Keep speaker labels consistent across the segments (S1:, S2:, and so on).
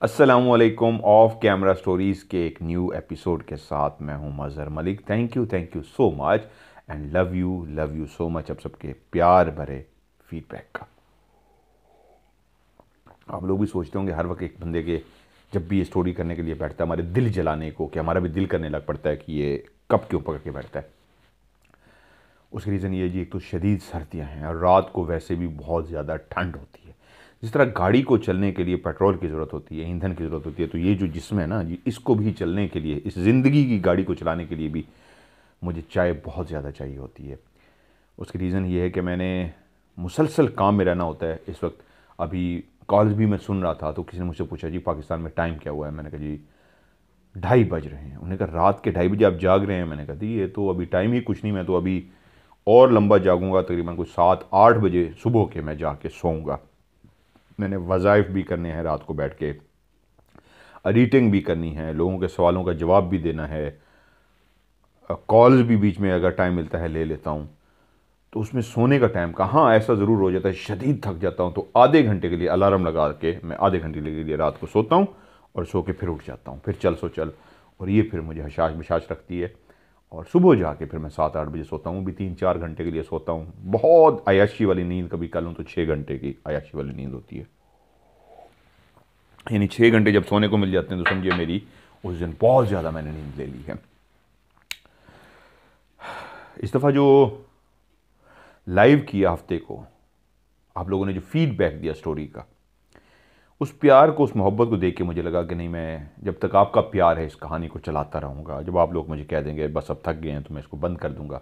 S1: अस्सलामुअलैकुम। Of camera stories के एक न्यू एपिसोड के साथ मैं हूं Mazhar Malik. Thank you so much and love you so much आप सबके प्यार भरे फीडबैक का। आप लोग भी सोचते होंगे हर वक्त एक बंदे के जब भी ये स्टोरी करने के लिए बैठता है हमारे दिल जलाने को, कि हमारा भी दिल करने लग पड़ता है कि ये कब क्यों पकड़ के बैठता है। उसकी रीज़न ये जी, एक तो शदीद सर्दियाँ हैं और रात को वैसे भी बहुत ज़्यादा ठंड होती है। जिस तरह गाड़ी को चलने के लिए पेट्रोल की ज़रूरत होती है, ईंधन की ज़रूरत होती है, तो ये जो जिस्म है ना जी, इसको भी चलने के लिए, इस ज़िंदगी की गाड़ी को चलाने के लिए भी मुझे चाय बहुत ज़्यादा चाहिए होती है। उसकी रीज़न ये है कि मैंने मुसलसल काम में रहना होता है इस वक्त। अभी कॉल्स भी मैं सुन रहा था तो किसी ने मुझसे पूछा जी पाकिस्तान में टाइम क्या हुआ है। मैंने कहा जी 2:30 बज रहे हैं। उन्होंने कहा रात के 2:30 बजे आप जाग रहे हैं। मैंने कहा जी ये तो अभी टाइम ही कुछ नहीं, मैं तो अभी और लंबा जागूंगा, तकरीबन कुछ 7-8 बजे सुबह के मैं जाके सोऊंगा। मैंने वज़ाइफ भी करने हैं रात को बैठ के, एडिटिंग भी करनी है, लोगों के सवालों का जवाब भी देना है, कॉल्स भी बीच में अगर टाइम मिलता है ले लेता हूँ। तो उसमें सोने का टाइम कहाँ, ऐसा ज़रूर हो जाता है शदीद थक जाता हूँ तो आधे घंटे के लिए अलार्म लगा के मैं आधे घंटे के लिए रात को सोता हूँ और सो के फिर उठ जाता हूँ, फिर चल सो चल। और ये फिर मुझे हशाश बशाश रखती है और सुबह जाके फिर मैं 7-8 बजे सोता हूँ, भी 3-4 घंटे के लिए सोता हूँ। बहुत अयाशी वाली नींद कभी कर लूँ तो 6 घंटे की अयाशी वाली नींद होती है। यानी 6 घंटे जब सोने को मिल जाते हैं तो समझिए मेरी उस दिन बहुत ज़्यादा मैंने नींद ले ली है। इस दफ़ा जो लाइव किया हफ्ते को, आप लोगों ने जो फीडबैक दिया स्टोरी का, उस प्यार को, उस मोहब्बत को देख के मुझे लगा कि नहीं, मैं जब तक आपका प्यार है इस कहानी को चलाता रहूँगा। जब आप लोग मुझे कह देंगे बस अब थक गए हैं तो मैं इसको बंद कर दूँगा।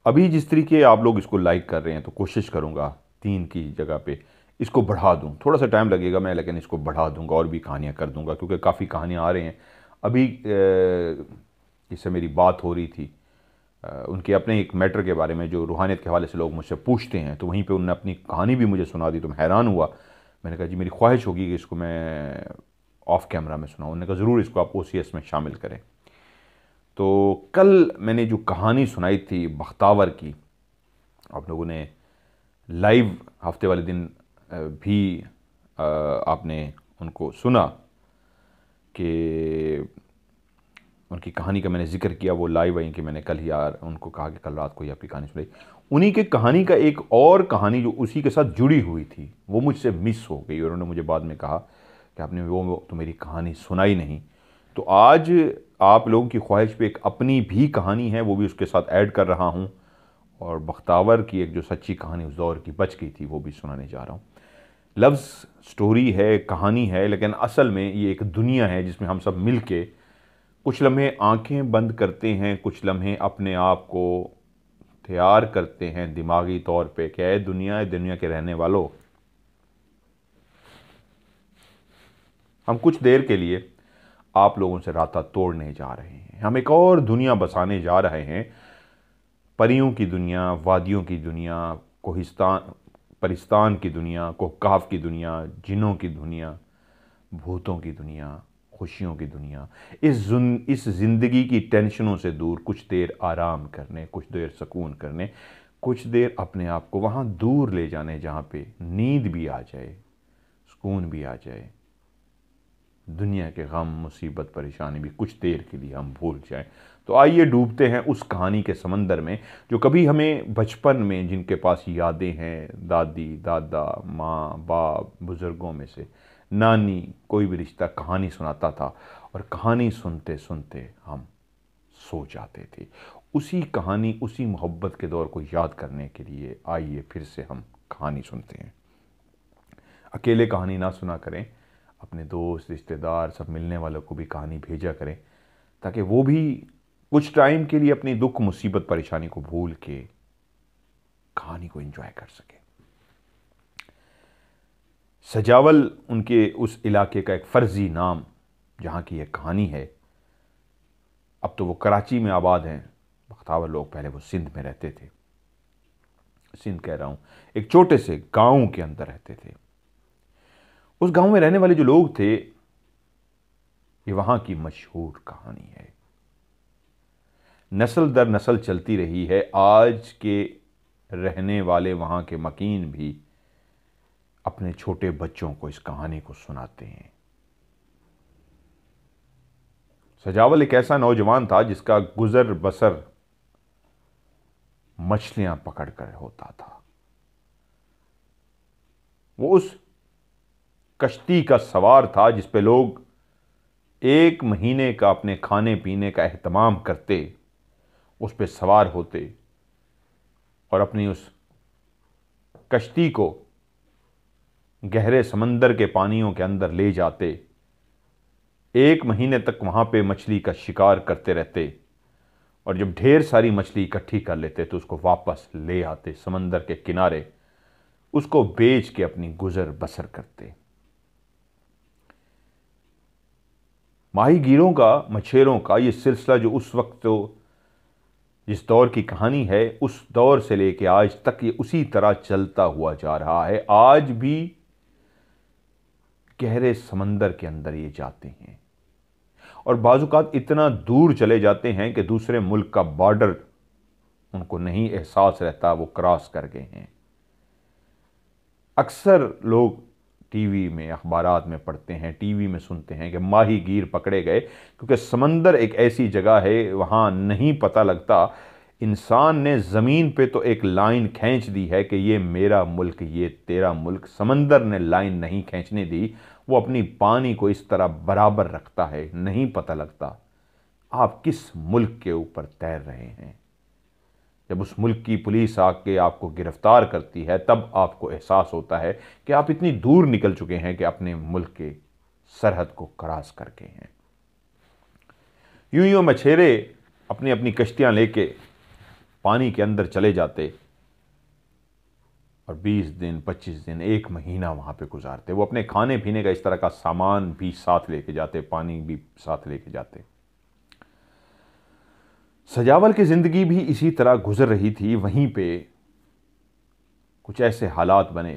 S1: अभी जिस तरीके आप लोग इसको लाइक कर रहे हैं तो कोशिश करूँगा 3 की जगह पे इसको बढ़ा दूँ। थोड़ा सा टाइम लगेगा मैं, लेकिन इसको बढ़ा दूँगा और भी कहानियाँ कर दूँगा, क्योंकि काफ़ी कहानियाँ आ रही हैं। अभी जिससे मेरी बात हो रही थी उनके अपने एक मैटर के बारे में जो रूहानियत के हवाले से लोग मुझसे पूछते हैं, तो वहीं पे उन्होंने अपनी कहानी भी मुझे सुना दी तो मैं हैरान हुआ। मैंने कहा जी मेरी ख्वाहिश होगी कि इसको मैं ऑफ कैमरा में सुनाऊँ। उन्होंने कहा ज़रूर इसको आप ओसीएस में शामिल करें। तो कल मैंने जो कहानी सुनाई थी बख्तावर की, आप लोगों ने लाइव हफ्ते वाले दिन भी आपने उनको सुना कि उनकी कहानी का मैंने जिक्र किया। वो लाइव आई कि मैंने कल ही यार उनको कहा कि कल रात को ही आपकी कहानी सुनाई। उन्हीं के कहानी का एक और कहानी जो उसी के साथ जुड़ी हुई थी वो मुझसे मिस हो गई और उन्होंने मुझे बाद में कहा कि आपने वो तो मेरी कहानी सुनाई नहीं। तो आज आप लोगों की ख्वाहिश पे एक अपनी भी कहानी है, वो भी उसके साथ ऐड कर रहा हूँ, और बख्तावर की एक जो सच्ची कहानी उस दौर की बच गई थी वो भी सुनाने जा रहा हूँ। लफ्ज़ स्टोरी है, कहानी है, लेकिन असल में ये एक दुनिया है जिसमें हम सब मिल के कुछ लम्हे आंखें बंद करते हैं, कुछ लम्हे अपने आप को तैयार करते हैं दिमागी तौर पे, क्या है दुनिया के रहने वालों, हम कुछ देर के लिए आप लोगों से रास्ता तोड़ने जा रहे हैं। हम एक और दुनिया बसाने जा रहे हैं, परियों की दुनिया, वादियों की दुनिया, कोहिस्तान परिस्तान की दुनिया, कोहकाफ की दुनिया, जिन्नों की दुनिया, भूतों की दुनिया, खुशियों की दुनिया। इस ज़िंदगी की टेंशनों से दूर कुछ देर आराम करने, कुछ देर सुकून करने, कुछ देर अपने आप को वहाँ दूर ले जाने जहाँ पे नींद भी आ जाए, सुकून भी आ जाए, दुनिया के गम, मुसीबत, परेशानी भी कुछ देर के लिए हम भूल जाएं। तो आइए डूबते हैं उस कहानी के समंदर में जो कभी हमें बचपन में, जिनके पास यादें हैं, दादी दादा, माँ बाप, बुज़ुर्गों में से नानी, कोई भी रिश्ता कहानी सुनाता था और कहानी सुनते सुनते हम सो जाते थे। उसी कहानी, उसी मोहब्बत के दौर को याद करने के लिए आइए फिर से हम कहानी सुनते हैं। अकेले कहानी ना सुना करें, अपने दोस्त, रिश्तेदार, सब मिलने वालों को भी कहानी भेजा करें, ताकि वो भी कुछ टाइम के लिए अपनी दुख, मुसीबत, परेशानी को भूल के कहानी को एंजॉय कर सके। सजावल उनके उस इलाके का एक फर्जी नाम जहाँ की यह कहानी है। अब तो वो कराची में आबाद हैं। बख्तावर लोग पहले वो सिंध में रहते थे। सिंध कह रहा हूँ, एक छोटे से गांव के अंदर रहते थे। उस गांव में रहने वाले जो लोग थे, ये वहां की मशहूर कहानी है, नस्ल दर नस्ल चलती रही है। आज के रहने वाले वहां के मकीन भी अपने छोटे बच्चों को इस कहानी को सुनाते हैं। सजावल एक ऐसा नौजवान था जिसका गुजर बसर मछलियां पकड़कर होता था। वो उस कश्ती का सवार था जिस पे लोग 1 महीने का अपने खाने पीने का एहतमाम करते, उस पे सवार होते और अपनी उस कश्ती को गहरे समंदर के पानियों के अंदर ले जाते। 1 महीने तक वहां पे मछली का शिकार करते रहते और जब ढेर सारी मछली इकट्ठी कर लेते तो उसको वापस ले आते समंदर के किनारे, उसको बेच के अपनी गुजर बसर करते। माहीगीरों का, मछेरों का ये सिलसिला जो उस वक्त तो जिस दौर की कहानी है, उस दौर से लेके आज तक ये उसी तरह चलता हुआ जा रहा है। आज भी गहरे समंदर के अंदर ये जाते हैं और बाजुकात इतना दूर चले जाते हैं कि दूसरे मुल्क का बॉर्डर उनको नहीं एहसास रहता, वो क्रॉस कर गए हैं। अक्सर लोग टीवी में, अखबारात में पढ़ते हैं, टीवी में सुनते हैं कि माहीगीर पकड़े गए, क्योंकि समंदर एक ऐसी जगह है वहाँ नहीं पता लगता। इंसान ने ज़मीन पे तो एक लाइन खींच दी है कि ये मेरा मुल्क, ये तेरा मुल्क। समंदर ने लाइन नहीं खींचने दी, वो अपनी पानी को इस तरह बराबर रखता है, नहीं पता लगता आप किस मुल्क के ऊपर तैर रहे हैं। जब उस मुल्क की पुलिस आके आपको गिरफ्तार करती है तब आपको एहसास होता है कि आप इतनी दूर निकल चुके हैं कि अपने मुल्क के सरहद को क्रॉस करके हैं। यूं यूं मछेरे अपनी अपनी कश्तियां लेके पानी के अंदर चले जाते और 20 दिन, 25 दिन, 1 महीना वहां पे गुजारते। वो अपने खाने पीने का इस तरह का सामान भी साथ लेके जाते, पानी भी साथ लेके जाते। सजावल की जिंदगी भी इसी तरह गुजर रही थी। वहीं पे कुछ ऐसे हालात बने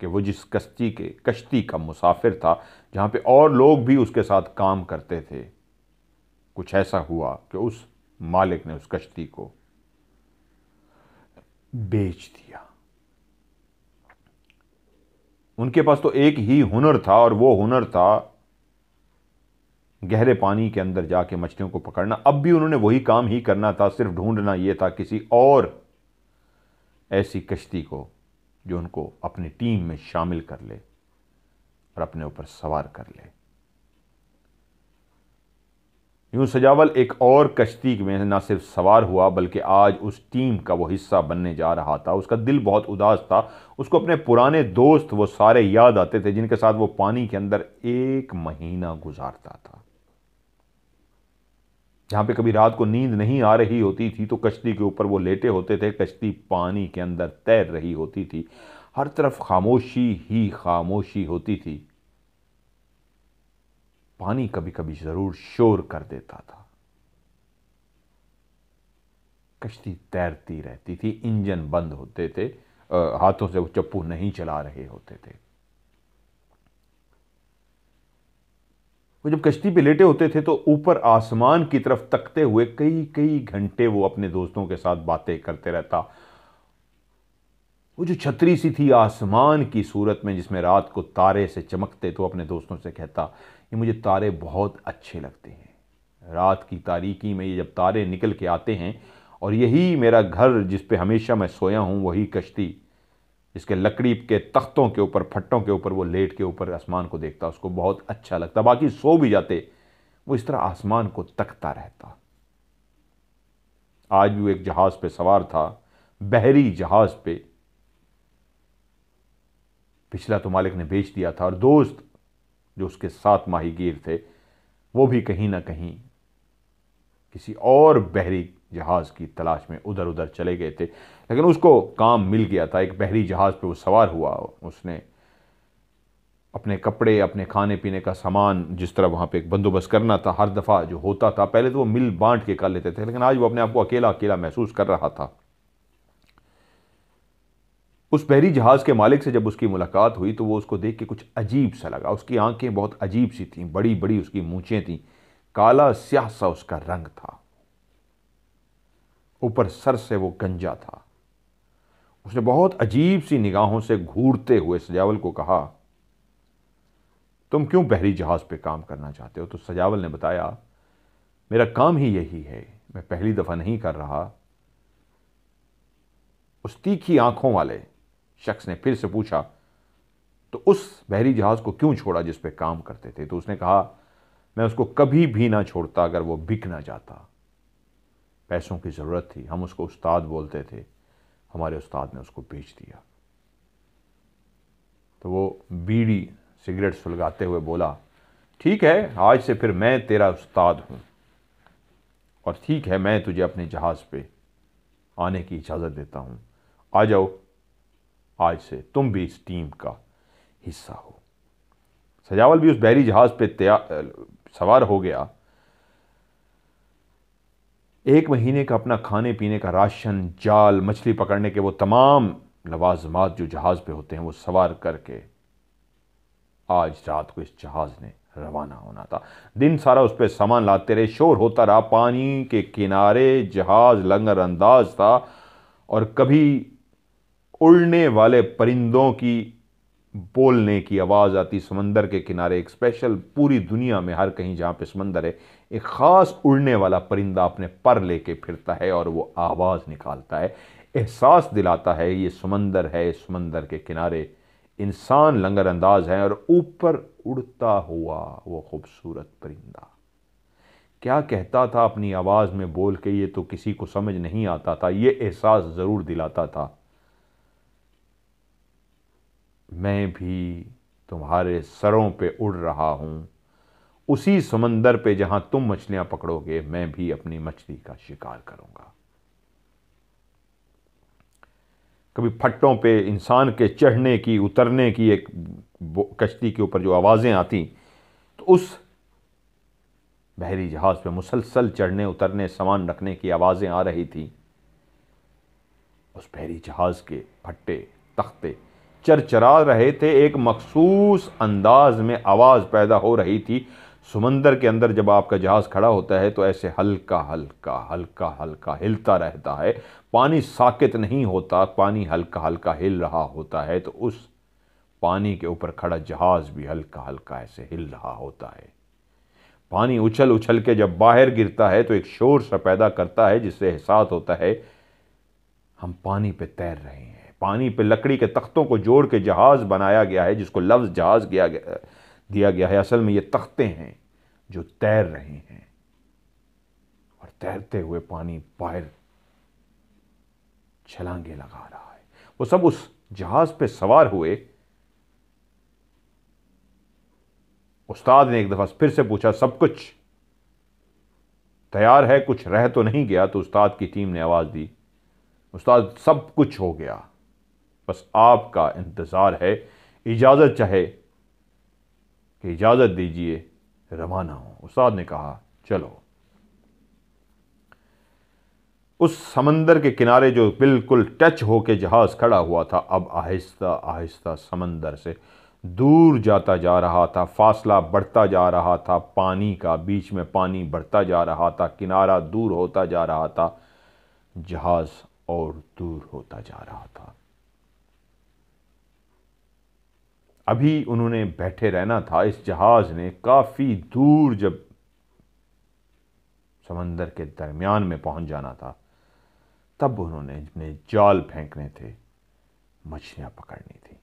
S1: कि वो जिस कश्ती का मुसाफिर था, जहां पे और लोग भी उसके साथ काम करते थे, कुछ ऐसा हुआ कि उस मालिक ने उस कश्ती को बेच दिया। उनके पास तो एक ही हुनर था और वो हुनर था गहरे पानी के अंदर जाके मछलियों को पकड़ना। अब भी उन्होंने वही काम ही करना था, सिर्फ ढूंढना यह था किसी और ऐसी कश्ती को जो उनको अपनी टीम में शामिल कर ले और अपने ऊपर सवार कर ले। यूं सजावल एक और कश्ती में न सिर्फ सवार हुआ बल्कि आज उस टीम का वो हिस्सा बनने जा रहा था। उसका दिल बहुत उदास था। उसको अपने पुराने दोस्त वो सारे याद आते थे जिनके साथ वो पानी के अंदर 1 महीना गुजारता था। जहां पे कभी रात को नींद नहीं आ रही होती थी तो कश्ती के ऊपर वो लेटे होते थे, कश्ती पानी के अंदर तैर रही होती थी, हर तरफ खामोशी ही खामोशी होती थी। पानी कभी कभी जरूर शोर कर देता था। कश्ती तैरती रहती थी, इंजन बंद होते थे, हाथों से वो चप्पू नहीं चला रहे होते थे। वो जब कश्ती पे लेटे होते थे तो ऊपर आसमान की तरफ तकते हुए कई कई घंटे वो अपने दोस्तों के साथ बातें करते रहता। वो जो छतरी सी थी आसमान की सूरत में जिसमें रात को तारे से चमकते, तो अपने दोस्तों से कहता, ये मुझे तारे बहुत अच्छे लगते हैं। रात की तारीकी में ये जब तारे निकल के आते हैं और यही मेरा घर जिस पे हमेशा मैं सोया हूँ, वही कश्ती जिसके लकड़ी के तख्तों के ऊपर, फट्टों के ऊपर वो लेट के ऊपर आसमान को देखता, उसको बहुत अच्छा लगता। बाकी सो भी जाते, वो इस तरह आसमान को तकता रहता। आज भी वो एक जहाज पे सवार था, बहरी जहाज पे। पिछला तो मालिक ने बेच दिया था और दोस्त जो उसके साथ माहीगीर थे वो भी कहीं ना कहीं किसी और बहरी जहाज की तलाश में उधर उधर चले गए थे। लेकिन उसको काम मिल गया था, एक बहरी जहाज पे वो सवार हुआ। उसने अपने कपड़े, अपने खाने पीने का सामान, जिस तरह वहाँ पे एक बंदोबस्त करना था हर दफ़ा जो होता था, पहले तो वो मिल बांट के कर लेते थे, लेकिन आज वो अपने आप को अकेला अकेला महसूस कर रहा था। उस बहरी जहाज के मालिक से जब उसकी मुलाकात हुई तो वो उसको देख के कुछ अजीब सा लगा। उसकी आंखें बहुत अजीब सी थीं, बड़ी बड़ी उसकी मूंछें थीं, काला स्याह सा उसका रंग था, ऊपर सर से वो गंजा था। उसने बहुत अजीब सी निगाहों से घूरते हुए सजावल को कहा, तुम क्यों बहरी जहाज पे काम करना चाहते हो? तो सजावल ने बताया, मेरा काम ही यही है, मैं पहली दफा नहीं कर रहा। उस तीखी आंखों वाले शख्स ने फिर से पूछा, तो उस बहरी जहाज को क्यों छोड़ा जिस पे काम करते थे? तो उसने कहा, मैं उसको कभी भी ना छोड़ता अगर वो बिक ना जाता। पैसों की जरूरत थी, हम उसको उस्ताद बोलते थे, हमारे उस्ताद ने उसको बेच दिया। तो वो बीड़ी सिगरेट सुलगाते हुए बोला, ठीक है, आज से फिर मैं तेरा उस्ताद हूं, और ठीक है, मैं तुझे अपने जहाज पे आने की इजाजत देता हूं। आ जाओ, आज से तुम भी इस टीम का हिस्सा हो। सजावल भी उस बहरी जहाज पे सवार हो गया। 1 महीने का अपना खाने पीने का राशन, जाल, मछली पकड़ने के वो तमाम लवाजमात जो जहाज पे होते हैं वो सवार करके आज रात को इस जहाज ने रवाना होना था। दिन सारा उस पर सामान लाते रहे, शोर होता रहा, पानी के किनारे जहाज लंगर अंदाज था, और कभी उड़ने वाले परिंदों की बोलने की आवाज़ आती। समंदर के किनारे एक स्पेशल, पूरी दुनिया में हर कहीं जहाँ पे समंदर है, एक ख़ास उड़ने वाला परिंदा अपने पर लेके फिरता है और वो आवाज़ निकालता है, एहसास दिलाता है ये समंदर है, समंदर के किनारे इंसान लंगर अंदाज है, और ऊपर उड़ता हुआ वो खूबसूरत परिंदा क्या कहता था अपनी आवाज़ में बोल के, ये तो किसी को समझ नहीं आता था। ये एहसास ज़रूर दिलाता था, मैं भी तुम्हारे सरों पे उड़ रहा हूं, उसी समंदर पे जहां तुम मछलियां पकड़ोगे मैं भी अपनी मछली का शिकार करूंगा। कभी फट्टों पे इंसान के चढ़ने की, उतरने की, एक कश्ती के ऊपर जो आवाज़ें आती, तो उस बहरी जहाज पे मुसलसल चढ़ने उतरने, सामान रखने की आवाज़ें आ रही थी। उस बहरी जहाज के फट्टे, तख्ते चरचरा रहे थे, एक मखसूस अंदाज में आवाज़ पैदा हो रही थी। समंदर के अंदर जब आपका जहाज़ खड़ा होता है तो ऐसे हल्का हल्का हल्का हल्का हिलता रहता है, पानी साकित नहीं होता, पानी हल्का हल्का हिल रहा होता है, तो उस पानी के ऊपर खड़ा जहाज़ भी हल्का हल्का ऐसे हिल रहा होता है। पानी उछल उछल के जब बाहर गिरता है तो एक शोर सा पैदा करता है, जिससे एहसास होता है हम पानी पे तैर रहे हैं। पानी पे लकड़ी के तख्तों को जोड़ के जहाज बनाया गया है, जिसको लफ्ज़ जहाज दिया गया है। असल में ये तख्ते हैं जो तैर रहे हैं, और तैरते हुए पानी बाहर छलांगे लगा रहा है। वो सब उस जहाज पे सवार हुए। उस्ताद ने एक दफा फिर से पूछा, सब कुछ तैयार है, कुछ रह तो नहीं गया? तो उस्ताद की टीम ने आवाज़ दी, उस्ताद सब कुछ हो गया, बस आपका इंतज़ार है, इजाज़त चाहे कि इजाज़त दीजिए, रवाना हो। उस्ताद ने कहा, चलो। उस समंदर के किनारे जो बिल्कुल टच होके जहाज़ खड़ा हुआ था, अब आहिस्ता आहिस्ता समंदर से दूर जाता जा रहा था, फासला बढ़ता जा रहा था, पानी का, बीच में पानी बढ़ता जा रहा था, किनारा दूर होता जा रहा था, जहाज़ और दूर होता जा रहा था। अभी उन्होंने बैठे रहना था, इस जहाज ने काफ़ी दूर जब समंदर के दरमियान में पहुंच जाना था, तब उन्होंने अपने जाल फेंकने थे, मछलियां पकड़नी थी।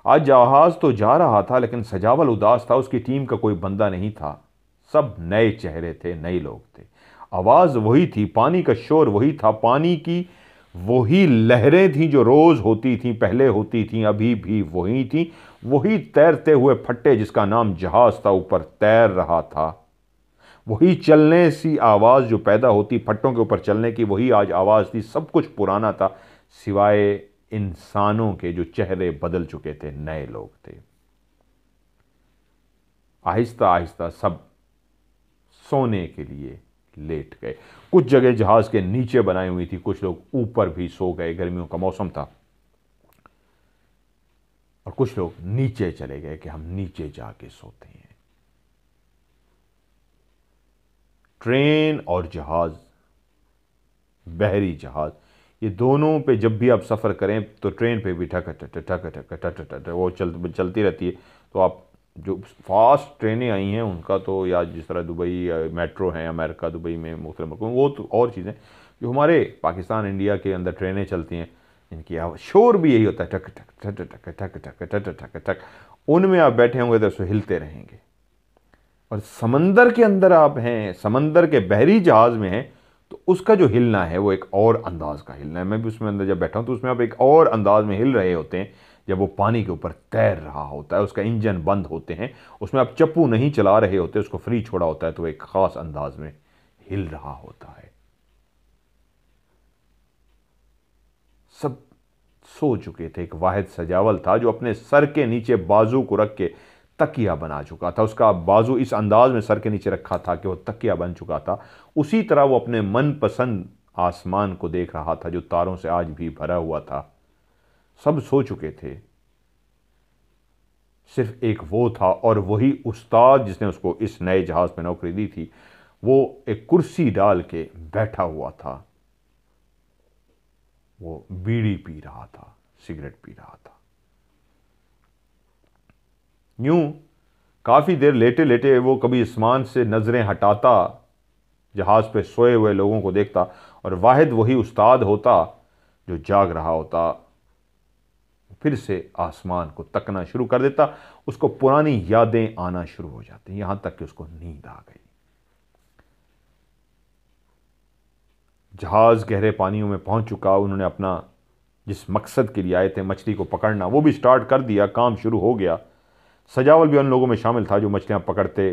S1: आज जहाज तो जा रहा था, लेकिन सजावल उदास था, उसकी टीम का कोई बंदा नहीं था। सब नए चेहरे थे, नए लोग थे। आवाज वही थी, पानी का शोर वही था, पानी की वही लहरें थी जो रोज होती थी, पहले होती थी, अभी भी वही थी। वही तैरते हुए फट्टे जिसका नाम जहाज था ऊपर तैर रहा था। वही चलने सी आवाज जो पैदा होती फट्टों के ऊपर चलने की, वही आज आवाज थी। सब कुछ पुराना था, सिवाय इंसानों के जो चेहरे बदल चुके थे, नए लोग थे। आहिस्ता आहिस्ता सब सोने के लिए लेट गए। कुछ जगह जहाज के नीचे बनाई हुई थी, कुछ लोग ऊपर भी सो गए, गर्मियों का मौसम था। और कुछ लोग नीचे चले गए कि हम नीचे जाके सोते हैं। ट्रेन और जहाज, बहरी जहाज, ये दोनों पे जब भी आप सफ़र करें तो ट्रेन पे भी ठक ठक ठक ठक ठक ठक वो चलती रहती है। तो आप जो फास्ट ट्रेनें आई हैं उनका तो, या जिस तरह दुबई मेट्रो हैं अमेरिका दुबई में मुख्तलिफ मुल्कों में, वो तो और चीज़ें, जो हमारे पाकिस्तान इंडिया के अंदर ट्रेनें चलती हैं इनकी आवाज़ शोर भी यही होता है, ठक ठक ठक ठक ठक ठक ठक ठक ठक। उनमें आप बैठे होंगे तो उसको हिलते रहेंगे। और समंदर के अंदर आप हैं, समंदर के बहरी जहाज़ में हैं, तो उसका जो हिलना है वो एक और अंदाज का हिलना है। मैं भी उसमें अंदर जब बैठा हूँ तो उसमें आप एक और अंदाज में हिल रहे होते हैं जब वो पानी के ऊपर तैर रहा होता है, उसका इंजन बंद होते हैं, उसमें आप चप्पू नहीं चला रहे होते, उसको फ्री छोड़ा होता है, तो एक ख़ास अंदाज में हिल रहा होता है। सब सो चुके थे। एक वाहिद सजावल था जो अपने सर के नीचे बाजू को रख के तकिया बना चुका था। उसका बाजू इस अंदाज में सर के नीचे रखा था कि वो तकिया बन चुका था। उसी तरह वो अपने मनपसंद आसमान को देख रहा था जो तारों से आज भी भरा हुआ था। सब सो चुके थे, सिर्फ एक वो था, और वही उस्ताद जिसने उसको इस नए जहाज में नौकरी दी थी, वो एक कुर्सी डाल के बैठा हुआ था। वो बीड़ी पी रहा था, सिगरेट पी रहा था। यूं काफ़ी देर लेटे लेटे वो कभी आसमान से नज़रें हटाता, जहाज़ पे सोए हुए लोगों को देखता, और वाहिद वही उस्ताद होता जो जाग रहा होता। फिर से आसमान को तकना शुरू कर देता, उसको पुरानी यादें आना शुरू हो जाती, यहां तक कि उसको नींद आ गई। जहाज़ गहरे पानियों में पहुंच चुका। उन्होंने अपना जिस मकसद के लिए आए थे, मछली को पकड़ना, वो भी स्टार्ट कर दिया, काम शुरू हो गया। सजावल भी उन लोगों में शामिल था जो मछलियां पकड़ते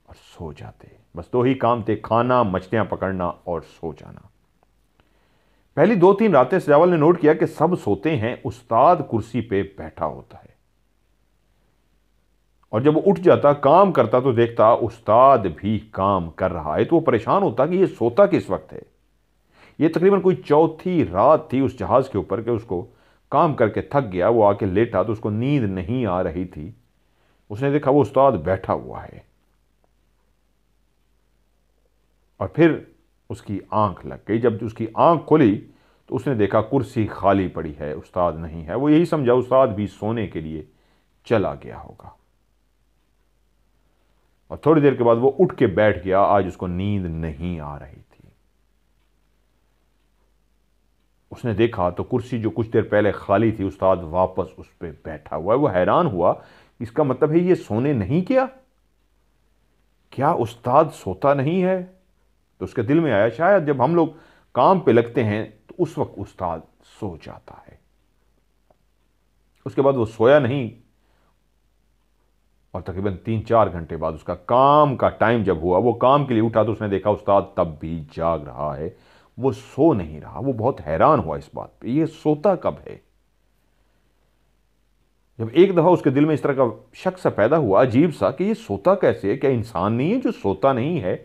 S1: और सो जाते। बस दो ही काम थे, खाना, मछलियां पकड़ना और सो जाना। पहली 2-3 रातें सजावल ने नोट किया कि सब सोते हैं, उस्ताद कुर्सी पे बैठा होता है, और जब वो उठ जाता, काम करता, तो देखता उस्ताद भी काम कर रहा है। तो वो परेशान होता कि ये सोता किस वक्त है। ये तकरीबन कोई चौथी रात थी उस जहाज के ऊपर कि उसको काम करके थक गया, वो आके लेटा तो उसको नींद नहीं आ रही थी। उसने देखा वो उस्ताद बैठा हुआ है, और फिर उसकी आंख लग गई। जब उसकी आंख खुली तो उसने देखा कुर्सी खाली पड़ी है, उस्ताद नहीं है। वो यही समझा उस्ताद भी सोने के लिए चला गया होगा, और थोड़ी देर के बाद वो उठ के बैठ गया। आज उसको नींद नहीं आ रही थी। उसने देखा तो कुर्सी जो कुछ देर पहले खाली थी, उस्ताद वापस उस पर बैठा हुआ है। वो हैरान हुआ, इसका मतलब है ये सोने नहीं गया, क्या उस्ताद सोता नहीं है? तो उसके दिल में आया शायद जब हम लोग काम पे लगते हैं तो उस वक्त उस्ताद सो जाता है। उसके बाद वो सोया नहीं, और तकरीबन 3-4 घंटे बाद उसका काम का टाइम जब हुआ, वो काम के लिए उठा तो उसने देखा उस्ताद तब भी जाग रहा है, वो सो नहीं रहा। वो बहुत हैरान हुआ इस बात पे, ये सोता कब है। जब एक दफा उसके दिल में इस तरह का शक सा पैदा हुआ, अजीब सा, कि ये सोता कैसे है, क्या इंसान नहीं है जो सोता नहीं है।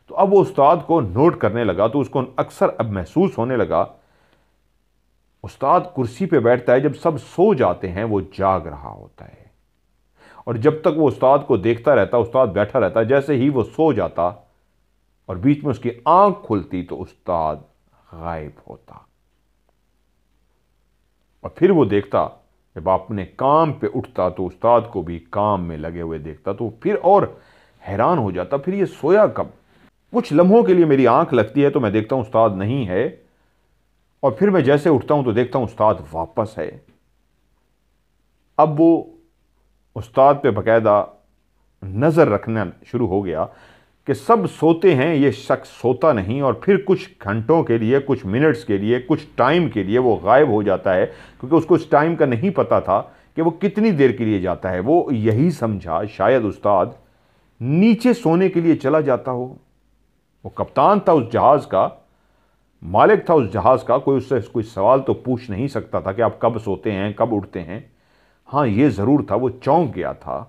S1: तो अब वो उस्ताद को नोट करने लगा, तो उसको अक्सर अब महसूस होने लगा, उस्ताद कुर्सी पे बैठता है जब सब सो जाते हैं, वो जाग रहा होता है, और जब तक वो उस्ताद को देखता रहता, उस्ताद बैठा रहता। जैसे ही वो सो जाता और बीच में उसकी आंख खुलती तो उस्ताद गायब होता। और फिर वो देखता, जब अपने काम पे उठता तो उस्ताद को भी काम में लगे हुए देखता, तो फिर और हैरान हो जाता, फिर ये सोया कब। कुछ लम्हों के लिए मेरी आंख लगती है तो मैं देखता हूं उस्ताद नहीं है, और फिर मैं जैसे उठता हूं तो देखता हूं उस्ताद वापस है। अब वो उस्ताद पे बाकायदा नज़र रखना शुरू हो गया कि सब सोते हैं, ये शख्स सोता नहीं। और फिर कुछ घंटों के लिए, कुछ मिनट्स के लिए, कुछ टाइम के लिए वो गायब हो जाता है, क्योंकि उसको उस टाइम का नहीं पता था कि वो कितनी देर के लिए जाता है। वो यही समझा शायद उस्ताद नीचे सोने के लिए चला जाता हो। वो कप्तान था उस जहाज़ का, मालिक था उस जहाज़ का, कोई उससे कोई सवाल तो पूछ नहीं सकता था कि आप कब सोते हैं, कब उठते हैं। हाँ, ये ज़रूर था, वो चौंक गया था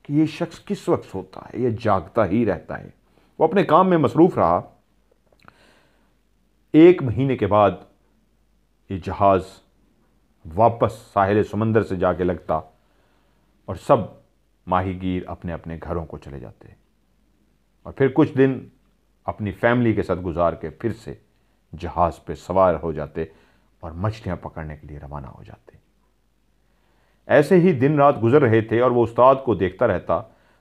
S1: कि ये शख्स किस वक्त सोता है, ये जागता ही रहता है। वो अपने काम में मसरूफ़ रहा। 1 महीने के बाद ये जहाज़ वापस साहिल समंदर से जाके लगता, और सब माहीगीर अपने अपने घरों को चले जाते। और फिर कुछ दिन अपनी फैमिली के साथ गुजार के फिर से जहाज़ पे सवार हो जाते और मछलियां पकड़ने के लिए रवाना हो जाते। ऐसे ही दिन रात गुजर रहे थे और वो उस्ताद को देखता रहता,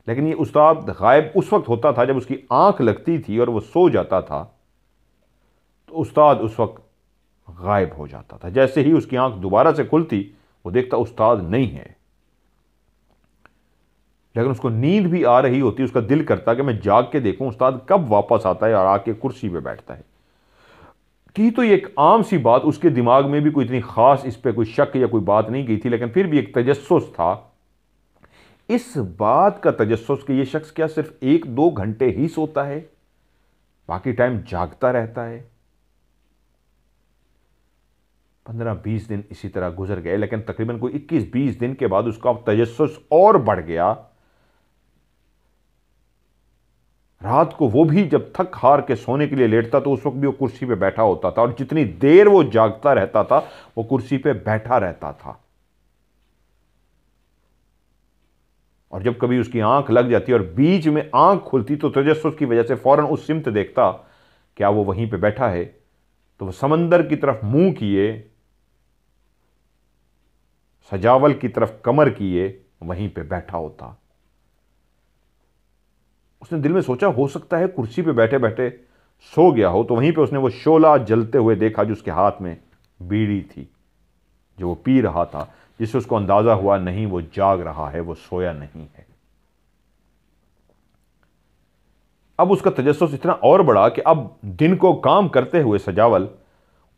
S1: लेकिन ये उस्ताद गायब उस वक्त होता था जब उसकी आंख लगती थी और वो सो जाता था, तो उस्ताद उस वक्त गायब हो जाता था। जैसे ही उसकी आंख दोबारा से खुलती, वो देखता उस्ताद नहीं है, लेकिन उसको नींद भी आ रही होती। उसका दिल करता कि मैं जाग के देखूं उस्ताद कब वापस आता है और आके कुर्सी पे बैठता है। थी तो ये एक आम सी बात, उसके दिमाग में भी कोई इतनी खास इस पे कोई शक या कोई बात नहीं गई थी, लेकिन फिर भी एक तजस्सुस था। इस बात का तजस्सुस कि ये शख्स क्या सिर्फ 1-2 घंटे ही सोता है, बाकी टाइम जागता रहता है। 15-20 दिन इसी तरह गुजर गए, लेकिन तकरीबन कोई 21-20 दिन के बाद उसका तजस्सुस और बढ़ गया। रात को वो भी जब थक हार के सोने के लिए लेटता तो उस वक्त भी वो कुर्सी पे बैठा होता था, और जितनी देर वो जागता रहता था वो कुर्सी पे बैठा रहता था। और जब कभी उसकी आंख लग जाती और बीच में आंख खुलती तो तजस्सुस की वजह से फौरन उस सिमत देखता, क्या वो वहीं पे बैठा है, तो वह समंदर की तरफ मुंह किए, सजावल की तरफ कमर किए वहीं पे बैठा होता। उसने दिल में सोचा हो सकता है कुर्सी पे बैठे बैठे सो गया हो, तो वहीं पे उसने वो शोला जलते हुए देखा जो उसके हाथ में बीड़ी थी, जो वो पी रहा था, जिससे उसको अंदाजा हुआ नहीं वो जाग रहा है, वो सोया नहीं है। अब उसका तजस्सुस इतना और बढ़ा कि अब दिन को काम करते हुए सजावल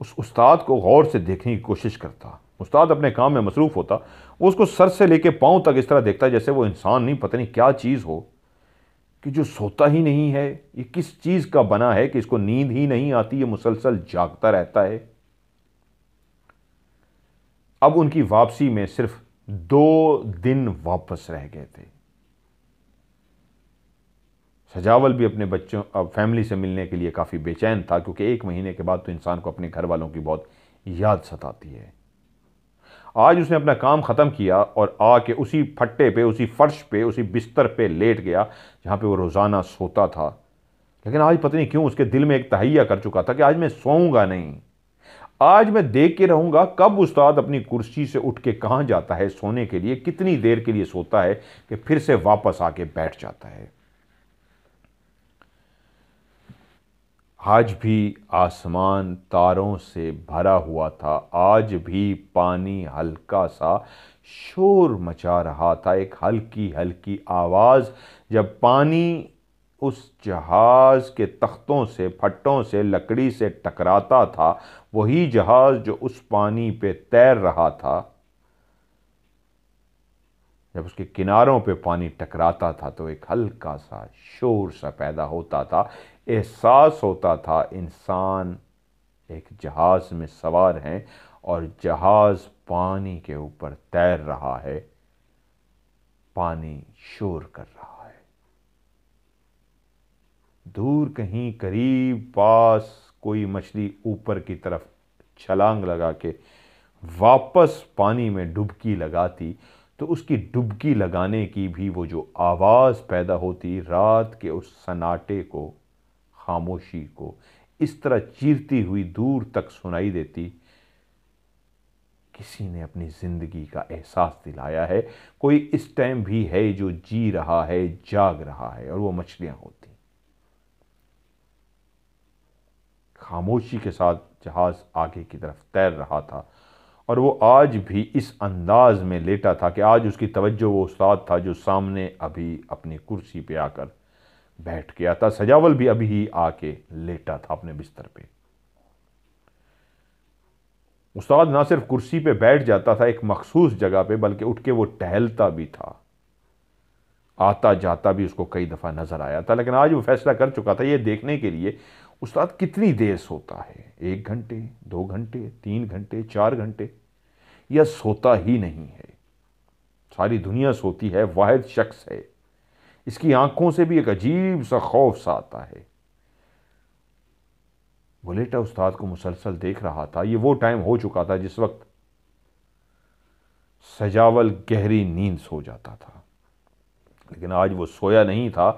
S1: उस उस्ताद को गौर से देखने की कोशिश करता। उस्ताद अपने काम में मसरूफ होता, वो उसको सर से लेके पांव तक इस तरह देखता जैसे वो इंसान नहीं, पता नहीं क्या चीज हो कि जो सोता ही नहीं है। ये किस चीज का बना है कि इसको नींद ही नहीं आती, ये मुसलसल जागता रहता है। अब उनकी वापसी में सिर्फ 2 दिन वापस रह गए थे। सजावल भी अपने बच्चों अब फैमिली से मिलने के लिए काफ़ी बेचैन था, क्योंकि 1 महीने के बाद तो इंसान को अपने घर वालों की बहुत याद सताती है। आज उसने अपना काम ख़त्म किया और आके उसी फट्टे पे, उसी फर्श पे, उसी बिस्तर पे लेट गया जहाँ पे वो रोज़ाना सोता था। लेकिन आज पता नहीं क्यों उसके दिल में एक तहैया कर चुका था कि आज मैं सोऊंगा नहीं, आज मैं देख के रहूंगा कब उस्ताद अपनी कुर्सी से उठ के कहाँ जाता है सोने के लिए, कितनी देर के लिए सोता है कि फिर से वापस आके बैठ जाता है। आज भी आसमान तारों से भरा हुआ था, आज भी पानी हल्का सा शोर मचा रहा था, एक हल्की हल्की आवाज़ जब पानी उस जहाज़ के तख्तों से, फट्टों से, लकड़ी से टकराता था, वही जहाज़ जो उस पानी पे तैर रहा था, जब उसके किनारों पे पानी टकराता था तो एक हल्का सा शोर सा पैदा होता था। एहसास होता था इंसान एक जहाज में सवार हैं और जहाज पानी के ऊपर तैर रहा है, पानी शोर कर रहा है। दूर कहीं करीब पास कोई मछली ऊपर की तरफ छलांग लगा के वापस पानी में डुबकी लगाती तो उसकी डुबकी लगाने की भी वो जो आवाज़ पैदा होती, रात के उस सन्नाटे को, खामोशी को इस तरह चीरती हुई दूर तक सुनाई देती। किसी ने अपनी जिंदगी का एहसास दिलाया है, कोई इस टाइम भी है जो जी रहा है, जाग रहा है, और वो मछलियां होती। खामोशी के साथ जहाज आगे की तरफ तैर रहा था और वो आज भी इस अंदाज में लेटा था कि आज उसकी तवज्जो वो उस्ताद था जो सामने अभी अपनी कुर्सी पे आकर बैठ गया था। सजावल भी अभी ही आके लेटा था अपने बिस्तर पे। उस्ताद ना सिर्फ कुर्सी पे बैठ जाता था एक मखसूस जगह पे, बल्कि उठ के वो टहलता भी था, आता जाता भी उसको कई दफ़ा नजर आया था। लेकिन आज वो फैसला कर चुका था ये देखने के लिए उस्ताद कितनी देर सोता है, 1 घंटे, 2 घंटे, 3 घंटे, 4 घंटे, या सोता ही नहीं है। सारी दुनिया सोती है, वाहिद शख्स है। इसकी आंखों से भी एक अजीब सा खौफ सा आता है। वो लेटा उस्ताद को मुसलसल देख रहा था। ये वो टाइम हो चुका था जिस वक्त सजावल गहरी नींद सो जाता था, लेकिन आज वो सोया नहीं था,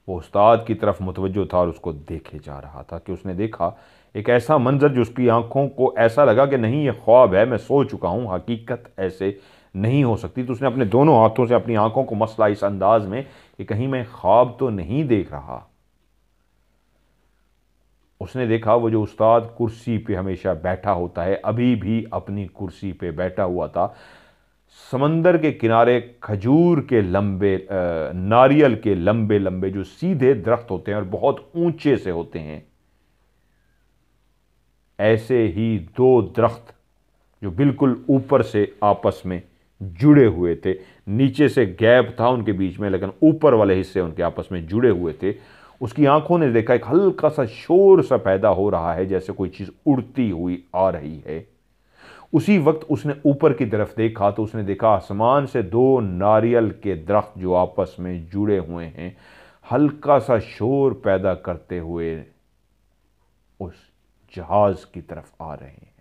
S1: वो उस्ताद की तरफ मुतवज्जो था और उसको देखे जा रहा था कि उसने देखा एक ऐसा मंजर जो उसकी आंखों को ऐसा लगा कि नहीं ये ख्वाब है, मैं सो चुका हूँ, हकीकत ऐसे नहीं हो सकती। तो उसने अपने दोनों हाथों से अपनी आंखों को मसला इस अंदाज में कि कहीं मैं ख्वाब तो नहीं देख रहा। उसने देखा वो जो उस्ताद कुर्सी पे हमेशा बैठा होता है अभी भी अपनी कुर्सी पे बैठा हुआ था। समंदर के किनारे खजूर के लंबे नारियल के लंबे लंबे जो सीधे दरख्त होते हैं और बहुत ऊंचे से होते हैं, ऐसे ही दो दरख्त जो बिल्कुल ऊपर से आपस में जुड़े हुए थे, नीचे से गैप था उनके बीच में लेकिन ऊपर वाले हिस्से उनके आपस में जुड़े हुए थे। उसकी आंखों ने देखा एक हल्का सा शोर सा पैदा हो रहा है जैसे कोई चीज उड़ती हुई आ रही है। उसी वक्त उसने ऊपर की तरफ देखा तो उसने देखा आसमान से दो नारियल के दरख्त जो आपस में जुड़े हुए हैं हल्का सा शोर पैदा करते हुए उस जहाज की तरफ आ रहे हैं।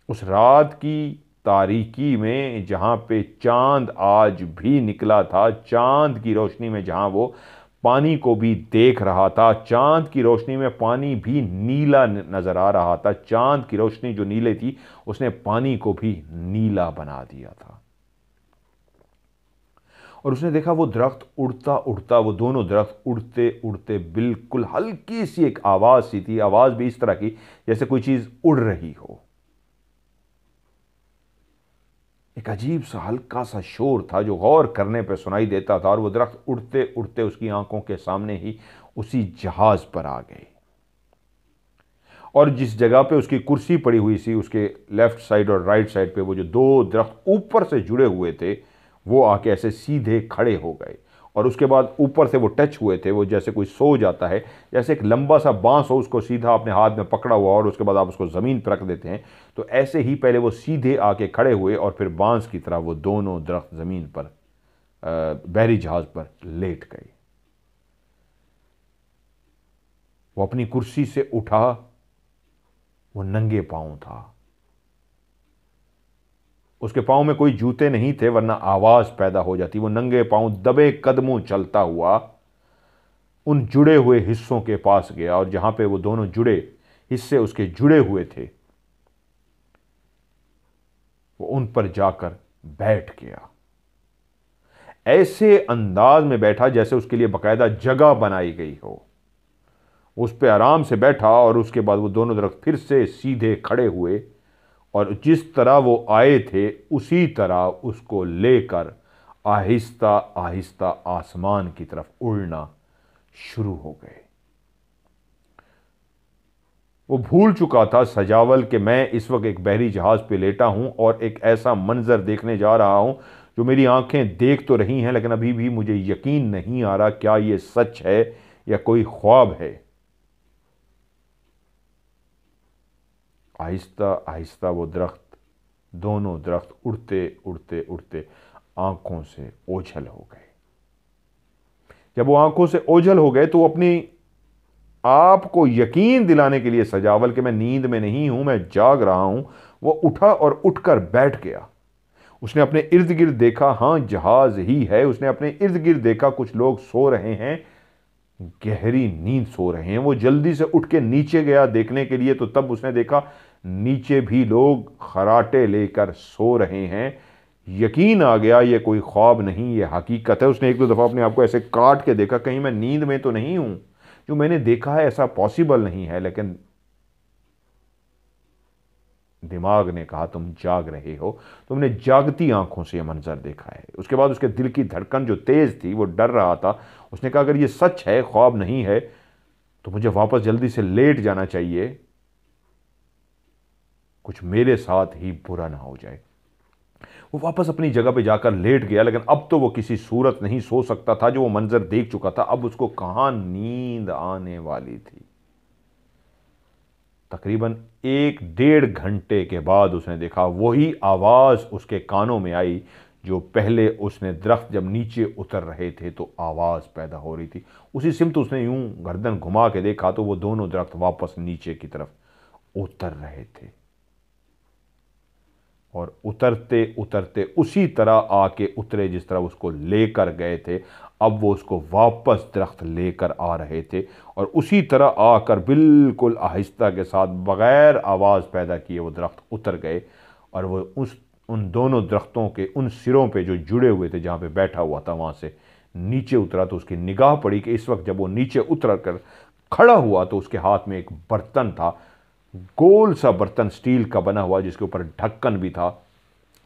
S1: उस रात की तारीकी में जहां पे चांद आज भी निकला था, चांद की रोशनी में जहां वो पानी को भी देख रहा था, चांद की रोशनी में पानी भी नीला नजर आ रहा था, चांद की रोशनी जो नीले थी उसने पानी को भी नीला बना दिया था। और उसने देखा वो दरख्त उड़ता उड़ता, वो दोनों दरख्त उड़ते उड़ते बिल्कुल हल्की सी एक आवाज सी थी, आवाज भी इस तरह की जैसे कोई चीज उड़ रही हो। एक अजीब सा हल्का सा शोर था जो गौर करने पर सुनाई देता था और वो दरख्त उड़ते उड़ते उसकी आंखों के सामने ही उसी जहाज पर आ गए। और जिस जगह पे उसकी कुर्सी पड़ी हुई थी उसके लेफ्ट साइड और राइट साइड पे वो जो दो दरख्त ऊपर से जुड़े हुए थे वो आके ऐसे सीधे खड़े हो गए और उसके बाद ऊपर से वो टच हुए थे। वो जैसे कोई सो जाता है, जैसे एक लंबा सा बांस हो उसको सीधा अपने हाथ में पकड़ा हुआ और उसके बाद आप उसको ज़मीन पर रख देते हैं, तो ऐसे ही पहले वो सीधे आके खड़े हुए और फिर बांस की तरह वो दोनों दरख्त ज़मीन पर बहरी जहाज पर लेट गए। वो अपनी कुर्सी से उठा, वो नंगे पांव था, उसके पांव में कोई जूते नहीं थे वरना आवाज पैदा हो जाती। वो नंगे पांव दबे कदमों चलता हुआ उन जुड़े हुए हिस्सों के पास गया और जहां पे वो दोनों जुड़े हिस्से उसके जुड़े हुए थे वो उन पर जाकर बैठ गया। ऐसे अंदाज में बैठा जैसे उसके लिए बकायदा जगह बनाई गई हो। उस पर आराम से बैठा और उसके बाद वो दोनों दरख्त फिर से सीधे खड़े हुए और जिस तरह वो आए थे उसी तरह उसको लेकर आहिस्ता आहिस्ता आसमान की तरफ उड़ना शुरू हो गए। वो भूल चुका था सजावल कि मैं इस वक्त एक बहरी जहाज पे लेटा हूं और एक ऐसा मंजर देखने जा रहा हूं जो मेरी आंखें देख तो रही हैं लेकिन अभी भी मुझे यकीन नहीं आ रहा क्या ये सच है या कोई ख्वाब है। आहिस्ता आहिस्ता वो दरख्त, दोनों दरख्त उड़ते उड़ते उड़ते आंखों से ओझल हो गए। जब वो आंखों से ओझल हो गए तो वो अपनी आप को यकीन दिलाने के लिए सजावल कि मैं नींद में नहीं हूं, मैं जाग रहा हूं, वो उठा और उठकर बैठ गया। उसने अपने इर्द गिर्द देखा, हां जहाज ही है। उसने अपने इर्द गिर्द देखा कुछ लोग सो रहे हैं, गहरी नींद सो रहे हैं। वो जल्दी से उठ के नीचे गया देखने के लिए तो तब उसने देखा नीचे भी लोग खराटे लेकर सो रहे हैं। यकीन आ गया ये कोई ख्वाब नहीं, ये हकीकत है। उसने एक दो दफ़ा अपने आप को ऐसे काट के देखा कहीं मैं नींद में तो नहीं हूं, जो मैंने देखा है ऐसा पॉसिबल नहीं है। लेकिन दिमाग ने कहा तुम जाग रहे हो, तुमने जागती आंखों से यह मंजर देखा है। उसके बाद उसके दिल की धड़कन जो तेज थी वो डर रहा था। उसने कहा अगर ये सच है, ख्वाब नहीं है, तो मुझे वापस जल्दी से लेट जाना चाहिए, कुछ मेरे साथ ही बुरा ना हो जाए। वो वापस अपनी जगह पे जाकर लेट गया लेकिन अब तो वो किसी सूरत नहीं सो सकता था। जो वो मंजर देख चुका था अब उसको कहां नींद आने वाली थी। तकरीबन 1-1.5 घंटे के बाद उसने देखा वही आवाज उसके कानों में आई जो पहले उसने दरख्त जब नीचे उतर रहे थे तो आवाज पैदा हो रही थी। उसी सिमत उसने यूं गर्दन घुमा के देखा तो वो दोनों दरख्त वापस नीचे की तरफ उतर रहे थे और उतरते उतरते उसी तरह आके उतरे जिस तरह उसको लेकर गए थे। अब वो उसको वापस दरख्त लेकर आ रहे थे और उसी तरह आकर बिल्कुल आहिस्ता के साथ बग़ैर आवाज़ पैदा किए वो दरख्त उतर गए। और वो उन दोनों दरख्तों के उन सिरों पे जो जुड़े हुए थे, जहाँ पे बैठा हुआ था, वहाँ से नीचे उतरा। तो उसकी निगाह पड़ी कि इस वक्त जब वो नीचे उतर कर खड़ा हुआ तो उसके हाथ में एक बर्तन था, गोल सा बर्तन स्टील का बना हुआ, जिसके ऊपर ढक्कन भी था।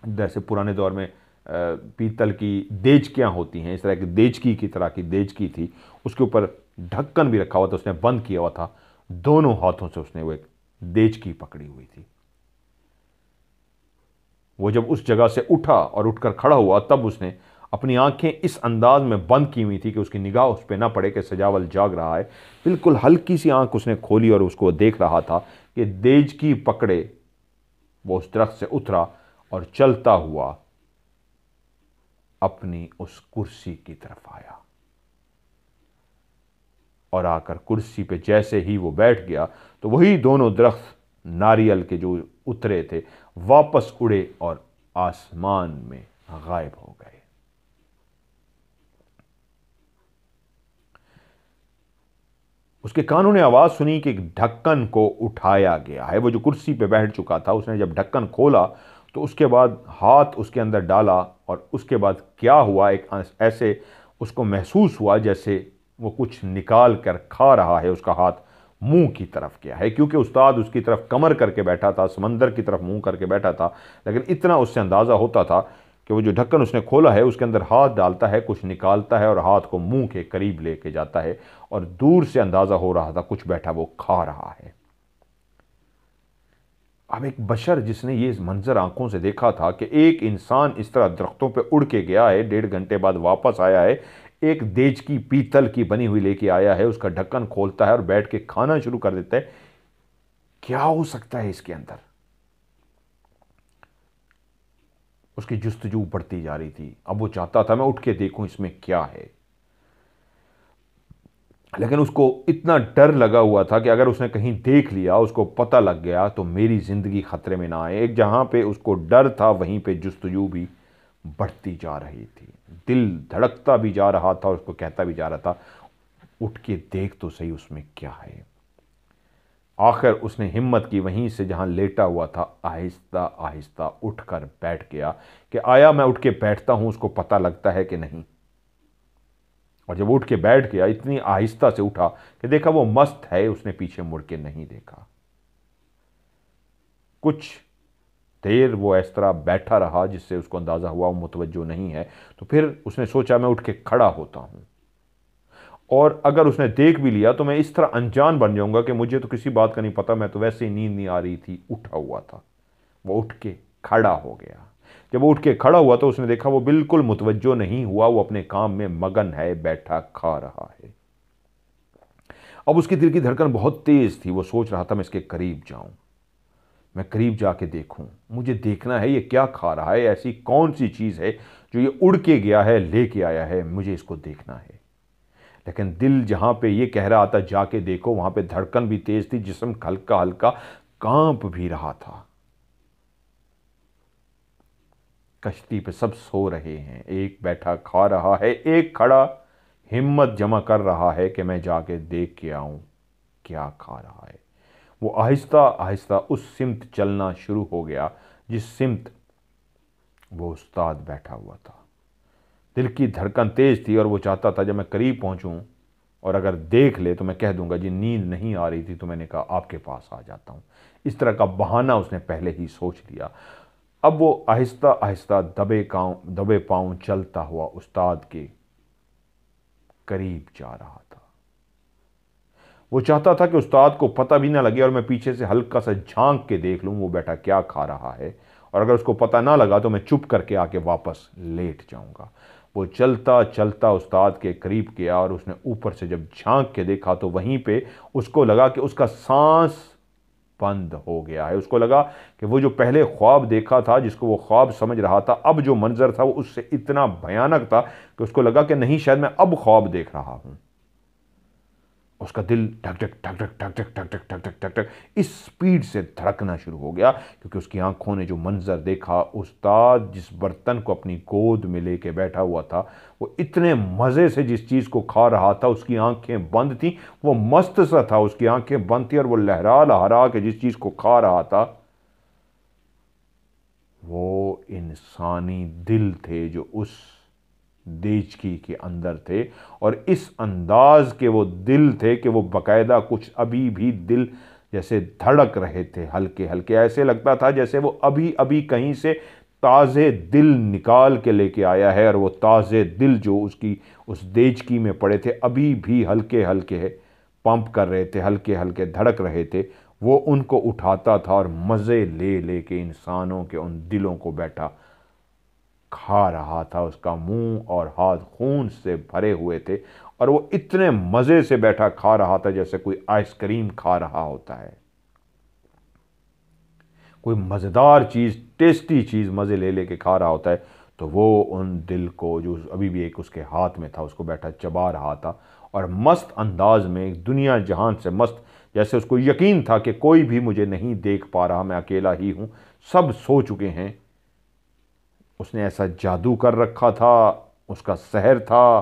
S1: जैसे पुराने दौर में पीतल की देचकियाँ होती हैं, इस तरह की देचकी की तरह की देचकी थी, उसके ऊपर ढक्कन भी रखा हुआ था, उसने बंद किया हुआ था। दोनों हाथों से उसने वो एक देचकी पकड़ी हुई थी। वो जब उस जगह से उठा और उठकर खड़ा हुआ तब उसने अपनी आंखें इस अंदाज में बंद की हुई थी कि उसकी निगाह उस पर ना पड़े कि सजावल जाग रहा है। बिल्कुल हल्की सी आंख उसने खोली और उसको देख रहा था कि देचकी पकड़े वो उस दरख्त से उतरा और चलता हुआ अपनी उस कुर्सी की तरफ आया। और आकर कुर्सी पे जैसे ही वो बैठ गया तो वही दोनों दरख्त नारियल के जो उतरे थे वापस उड़े और आसमान में गायब हो गए। उसके कानों ने आवाज सुनी कि ढक्कन को उठाया गया है। वो जो कुर्सी पे बैठ चुका था, उसने जब ढक्कन खोला तो उसके बाद हाथ उसके अंदर डाला और उसके बाद क्या हुआ, एक ऐसे उसको महसूस हुआ जैसे वो कुछ निकाल कर खा रहा है। उसका हाथ मुंह की तरफ गया है, क्योंकि उस्ताद उसकी तरफ कमर करके बैठा था, समंदर की तरफ मुंह करके बैठा था। लेकिन इतना उससे अंदाज़ा होता था कि वो जो ढक्कन उसने खोला है उसके अंदर हाथ डालता है, कुछ निकालता है और हाथ को मुंह के करीब लेके जाता है। और दूर से अंदाज़ा हो रहा था कुछ बैठा वो खा रहा है। अब एक बशर जिसने ये मंजर आंखों से देखा था कि एक इंसान इस तरह दरख्तों पे उड़ के गया है, 1.5 घंटे बाद वापस आया है, एक देचकी पीतल की बनी हुई लेके आया है, उसका ढक्कन खोलता है और बैठ के खाना शुरू कर देता है, क्या हो सकता है इसके अंदर? उसकी जुस्तजू बढ़ती जा रही थी। अब वो चाहता था मैं उठ के देखूं इसमें क्या है, लेकिन उसको इतना डर लगा हुआ था कि अगर उसने कहीं देख लिया, उसको पता लग गया तो मेरी ज़िंदगी ख़तरे में ना आए। एक जहाँ पे उसको डर था वहीं पे जुस्तजू भी बढ़ती जा रही थी, दिल धड़कता भी जा रहा था, उसको कहता भी जा रहा था उठ के देख तो सही उसमें क्या है। आखिर उसने हिम्मत की, वहीं से जहाँ लेटा हुआ था आहिस्ता आहिस्ता उठकर बैठ गया कि आया मैं उठ के बैठता हूँ उसको पता लगता है कि नहीं। और जब उठ के बैठ गया इतनी आहिस्ता से उठा कि देखा वो मस्त है, उसने पीछे मुड़ के नहीं देखा। कुछ देर वो इस तरह बैठा रहा जिससे उसको अंदाज़ा हुआ वो मुतवज्जो नहीं है। तो फिर उसने सोचा मैं उठ के खड़ा होता हूँ, और अगर उसने देख भी लिया तो मैं इस तरह अनजान बन जाऊंगा कि मुझे तो किसी बात का नहीं पता, मैं तो वैसे ही नींद नहीं आ रही थी, उठा हुआ था। वो उठ के खड़ा हो गया। जब वो उठ के खड़ा हुआ तो उसने देखा वो बिल्कुल मुतवज्जो नहीं हुआ, वो अपने काम में मगन है, बैठा खा रहा है। अब उसकी दिल की धड़कन बहुत तेज थी। वो सोच रहा था मैं इसके करीब जाऊं, मैं करीब जाके देखूं, मुझे देखना है ये क्या खा रहा है, ऐसी कौन सी चीज़ है जो ये उड़ के गया है, लेके आया है, मुझे इसको देखना है। लेकिन दिल जहां पे ये कह रहा था जाके देखो, वहां पे धड़कन भी तेज थी, जिस्म हल्का हल्का कांप भी रहा था। कश्ती पे सब सो रहे हैं, एक बैठा खा रहा है, एक खड़ा हिम्मत जमा कर रहा है कि मैं जाके देख के आऊं क्या खा रहा है। वो आहिस्ता आहिस्ता उस सिमत चलना शुरू हो गया जिस सिमत वो उस्ताद बैठा हुआ था। दिल की धड़कन तेज थी और वो चाहता था जब मैं करीब पहुंचूं और अगर देख ले तो मैं कह दूंगा जी नींद नहीं आ रही थी तो मैंने कहा आपके पास आ जाता हूं। इस तरह का बहाना उसने पहले ही सोच लिया। अब वो आहिस्ता आहिस्ता दबे पांव चलता हुआ उस्ताद के करीब जा रहा था। वो चाहता था कि उस्ताद को पता भी ना लगे और मैं पीछे से हल्का सा झांक के देख लूं वो बेटा क्या खा रहा है, और अगर उसको पता ना लगा तो मैं चुप करके आके वापस लेट जाऊंगा। वो चलता चलता उस्ताद के करीब गया और उसने ऊपर से जब झांक के देखा तो वहीं पे उसको लगा कि उसका सांस बंद हो गया है। उसको लगा कि वो जो पहले ख्वाब देखा था, जिसको वो ख्वाब समझ रहा था, अब जो मंजर था वो उससे इतना भयानक था कि उसको लगा कि नहीं शायद मैं अब ख्वाब देख रहा हूं। उसका दिल धक धक धक धक धक धक धक धक धक धक धक इस स्पीड से धड़कना शुरू हो गया, क्योंकि उसकी आंखों ने जो मंजर देखा, उस्ताद जिस बर्तन को अपनी गोद में लेके बैठा हुआ था, वो इतने मज़े से जिस चीज़ को खा रहा था, उसकी आंखें बंद थी, वो मस्त सा था, उसकी आंखें बंद थी और वो लहरा लहरा के जिस चीज़ को खा रहा था वो इंसानी दिल थे जो उस देचकी के अंदर थे। और इस अंदाज के वो दिल थे कि वो बाकायदा कुछ अभी भी दिल जैसे धड़क रहे थे, हल्के हल्के, ऐसे लगता था जैसे वो अभी अभी कहीं से ताज़े दिल निकाल के लेके आया है, और वो ताज़े दिल जो उसकी उस देचकी में पड़े थे अभी भी हल्के हल्के पंप कर रहे थे, हल्के हल्के धड़क रहे थे, वो उनको उठाता था और मज़े ले लेके इंसानों के उन दिलों को बैठा खा रहा था। उसका मुंह और हाथ खून से भरे हुए थे और वो इतने मज़े से बैठा खा रहा था जैसे कोई आइसक्रीम खा रहा होता है, कोई मज़ेदार चीज़, टेस्टी चीज़ मज़े ले लेके खा रहा होता है। तो वो उन दिल को जो अभी भी एक उसके हाथ में था उसको बैठा चबा रहा था और मस्त अंदाज में, दुनिया जहान से मस्त, जैसे उसको यकीन था कि कोई भी मुझे नहीं देख पा रहा, मैं अकेला ही हूँ, सब सो चुके हैं। उसने ऐसा जादू कर रखा था, उसका सहर था,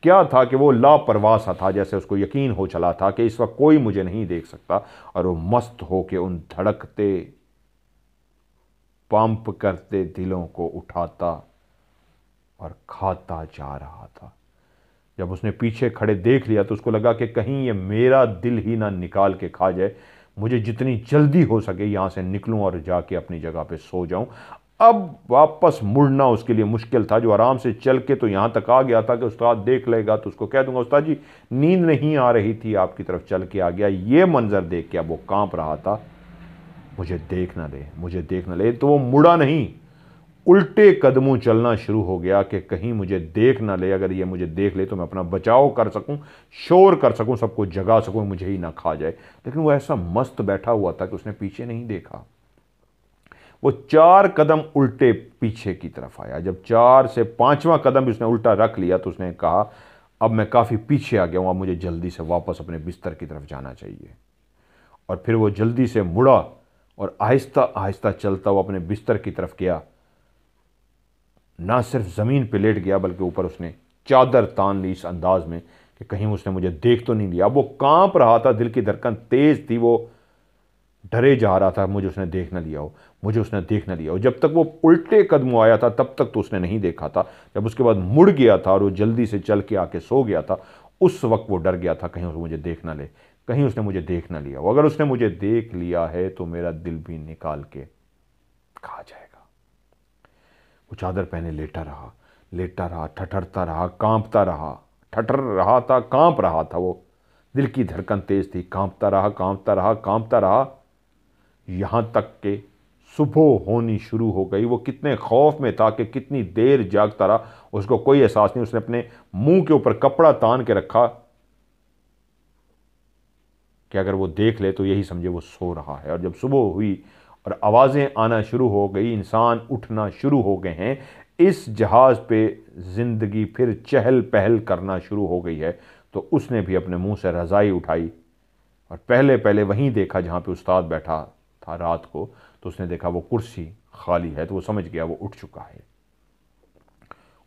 S1: क्या था कि वो लापरवाह सा था, जैसे उसको यकीन हो चला था कि इस वक्त कोई मुझे नहीं देख सकता, और वो मस्त हो के उन धड़कते पंप करते दिलों को उठाता और खाता जा रहा था। जब उसने पीछे खड़े देख लिया तो उसको लगा कि कहीं ये मेरा दिल ही ना निकाल के खा जाए, मुझे जितनी जल्दी हो सके यहाँ से निकलूं और जाके अपनी जगह पे सो जाऊं। अब वापस मुड़ना उसके लिए मुश्किल था, जो आराम से चल के तो यहाँ तक आ गया था कि उस्ताद देख लेगा तो उसको कह दूंगा उस्ताद जी नींद नहीं आ रही थी, आपकी तरफ चल के आ गया। ये मंजर देख के अब वो कांप रहा था, मुझे देख ना ले, मुझे देख ना ले। तो वो मुड़ा नहीं, उल्टे कदमों चलना शुरू हो गया कि कहीं मुझे देख ना ले, अगर ये मुझे देख ले तो मैं अपना बचाव कर सकूं, शोर कर सकूं, सबको जगा सकूं, मुझे ही ना खा जाए। लेकिन वो ऐसा मस्त बैठा हुआ था कि उसने पीछे नहीं देखा। वो 4 कदम उल्टे पीछे की तरफ आया। जब 4 से 5वां कदम भी उसने उल्टा रख लिया तो उसने कहा अब मैं काफ़ी पीछे आ गया हूं, अब मुझे जल्दी से वापस अपने बिस्तर की तरफ जाना चाहिए। और फिर वो जल्दी से मुड़ा और आहिस्ता आहिस्ता चलता हुआ अपने बिस्तर की तरफ गया। ना सिर्फ ज़मीन पे लेट गया बल्कि ऊपर उसने चादर तान ली इस अंदाज में कि कहीं उसने मुझे देख तो नहीं लिया। वो कांप रहा था, दिल की धड़कन तेज थी, वो डरे जा रहा था मुझे उसने देख न लिया हो, मुझे उसने देख न लिया हो। जब तक वो उल्टे कदमों आया था तब तक तो उसने नहीं देखा था। जब उसके बाद मुड़ गया था और वो जल्दी से चल के आके सो गया था, उस वक्त वो डर गया था कहीं उसने मुझे देख ना ले, कहीं उसने मुझे देख ना लिया हो। अगर उसने मुझे देख लिया है तो मेरा दिल भी निकाल के खा जाएगा। वो चादर पहने लेटा रहा, ठठरता रहा, कांपता रहा, ठठर रहा था, कांप रहा था। वो दिल की धड़कन तेज थी, कांपता रहा, कांपता रहा, कांपता रहा, यहां तक कि सुबह होनी शुरू हो गई। वो कितने खौफ में था कि कितनी देर जागता रहा, उसको कोई एहसास नहीं। उसने अपने मुंह के ऊपर कपड़ा तान के रखा कि अगर वो देख ले तो यही समझे वो सो रहा है। और जब सुबह हुई और आवाज़ें आना शुरू हो गई, इंसान उठना शुरू हो गए हैं, इस जहाज़ पे ज़िंदगी फिर चहल पहल करना शुरू हो गई है, तो उसने भी अपने मुंह से रज़ाई उठाई और पहले पहले वहीं देखा जहाँ पे उस्ताद बैठा था रात को। तो उसने देखा वो कुर्सी खाली है, तो वो समझ गया वो उठ चुका है।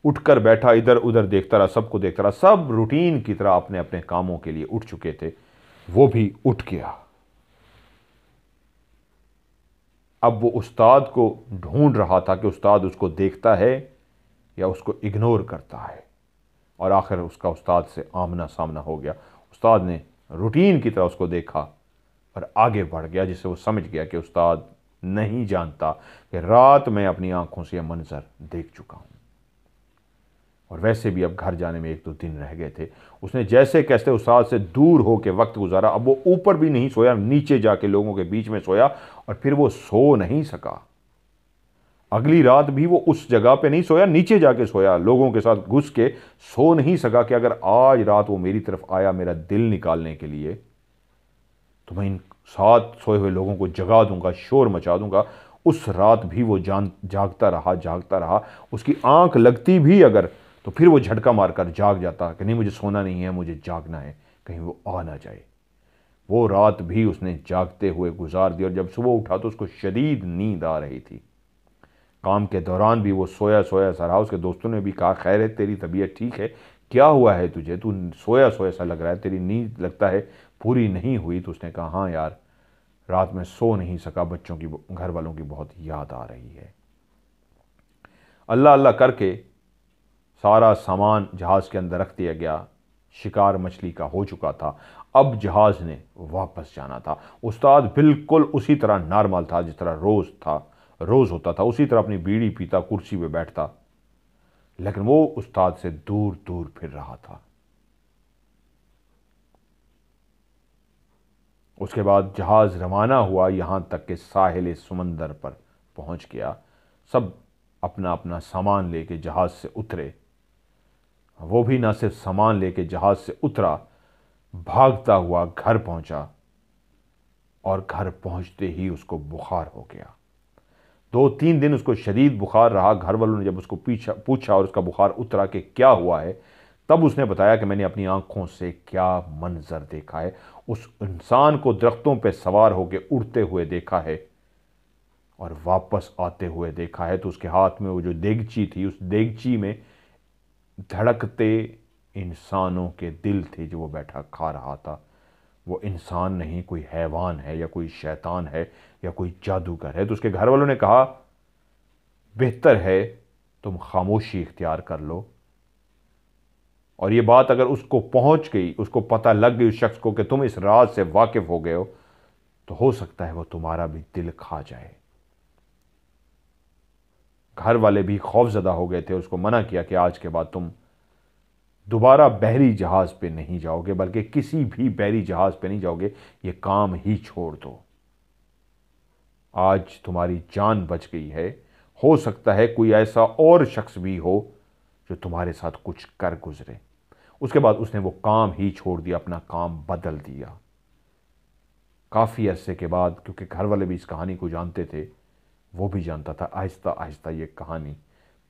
S1: उठकर बैठा, इधर उधर देखता रहा, सबको देखता रहा। सब रूटीन की तरह अपने अपने कामों के लिए उठ चुके थे, वो भी उठ गया। अब वो उस्ताद को ढूंढ रहा था कि उस्ताद उसको देखता है या उसको इग्नोर करता है। और आखिर उसका उस्ताद से आमना सामना हो गया। उस्ताद ने रूटीन की तरह उसको देखा और आगे बढ़ गया, जिससे वो समझ गया कि उस्ताद नहीं जानता कि रात में अपनी आंखों से यह मंजर देख चुका हूं। और वैसे भी अब घर जाने में 1-2 दिन रह गए थे। उसने जैसे कैसे उस्ताद से दूर होकर वक्त गुजारा। अब वो ऊपर भी नहीं सोया, नीचे जाके लोगों के बीच में सोया, और फिर वो सो नहीं सका। अगली रात भी वो उस जगह पे नहीं सोया, नीचे जाके सोया, लोगों के साथ घुस के सो नहीं सका कि अगर आज रात वो मेरी तरफ आया मेरा दिल निकालने के लिए तो मैं इन साथ सोए हुए लोगों को जगा दूंगा, शोर मचा दूंगा। उस रात भी वो जागता रहा। उसकी आंख लगती भी अगर तो फिर वो झटका मारकर जाग जाता कि नहीं, मुझे सोना नहीं है, मुझे जागना है, कहीं वो आ ना जाए। वो रात भी उसने जागते हुए गुजार दी और जब सुबह उठा तो उसको शदीद नींद आ रही थी। काम के दौरान भी वो सोया सोया सा रहा। उसके दोस्तों ने भी कहा, खैर है, तेरी तबीयत ठीक है, क्या हुआ है तुझे, तू सोया सोया सा लग रहा है, तेरी नींद लगता है पूरी नहीं हुई। तो उसने कहा, हाँ यार, रात में सो नहीं सका, बच्चों की, घर वालों की बहुत याद आ रही है। अल्लाह अल्लाह करके सारा सामान जहाज़ के अंदर रख दिया गया। शिकार मछली का हो चुका था। अब जहाज़ ने वापस जाना था। उस्ताद बिल्कुल उसी तरह नॉर्मल था जिस तरह रोज़ होता था। उसी तरह अपनी बीड़ी पीता, कुर्सी पे बैठता, लेकिन वो उस्ताद से दूर दूर फिर रहा था। उसके बाद जहाज़ रवाना हुआ, यहां तक कि साहिल समंदर पर पहुंच गया। सब अपना अपना सामान लेके जहाज़ से उतरे। वो भी ना सिर्फ सामान लेके जहाज़ से उतरा, भागता हुआ घर पहुंचा और घर पहुंचते ही उसको बुखार हो गया। 2-3 दिन उसको शदीद बुखार रहा। घर वालों ने जब उसको पूछा और उसका बुखार उतरा कि क्या हुआ है, तब उसने बताया कि मैंने अपनी आंखों से क्या मंजर देखा है। उस इंसान को दरख्तों पर सवार होकर उड़ते हुए देखा है और वापस आते हुए देखा है। तो उसके हाथ में वो जो देगची थी, उस देगची में धड़कते इंसानों के दिल थे जो वो बैठा खा रहा था। वो इंसान नहीं, कोई हैवान है या कोई शैतान है या कोई जादूगर है। तो उसके घर वालों ने कहा, बेहतर है तुम खामोशी इख्तियार कर लो। और ये बात अगर उसको पहुंच गई, उसको पता लग गई उस शख्स को कि तुम इस राज से वाकिफ हो गए हो, तो हो सकता है वो तुम्हारा भी दिल खा जाए। घर वाले भी खौफजदा हो गए थे। उसको मना किया कि आज के बाद तुम दोबारा बहरी जहाज पे नहीं जाओगे, बल्कि किसी भी बहरी जहाज पे नहीं जाओगे, ये काम ही छोड़ दो। आज तुम्हारी जान बच गई है, हो सकता है कोई ऐसा और शख्स भी हो जो तुम्हारे साथ कुछ कर गुजरे। उसके बाद उसने वो काम ही छोड़ दिया, अपना काम बदल दिया। काफ़ी अरसे के बाद, क्योंकि घर वाले भी इस कहानी को जानते थे, वो भी जानता था, आहिस्ता आहिस्ता ये कहानी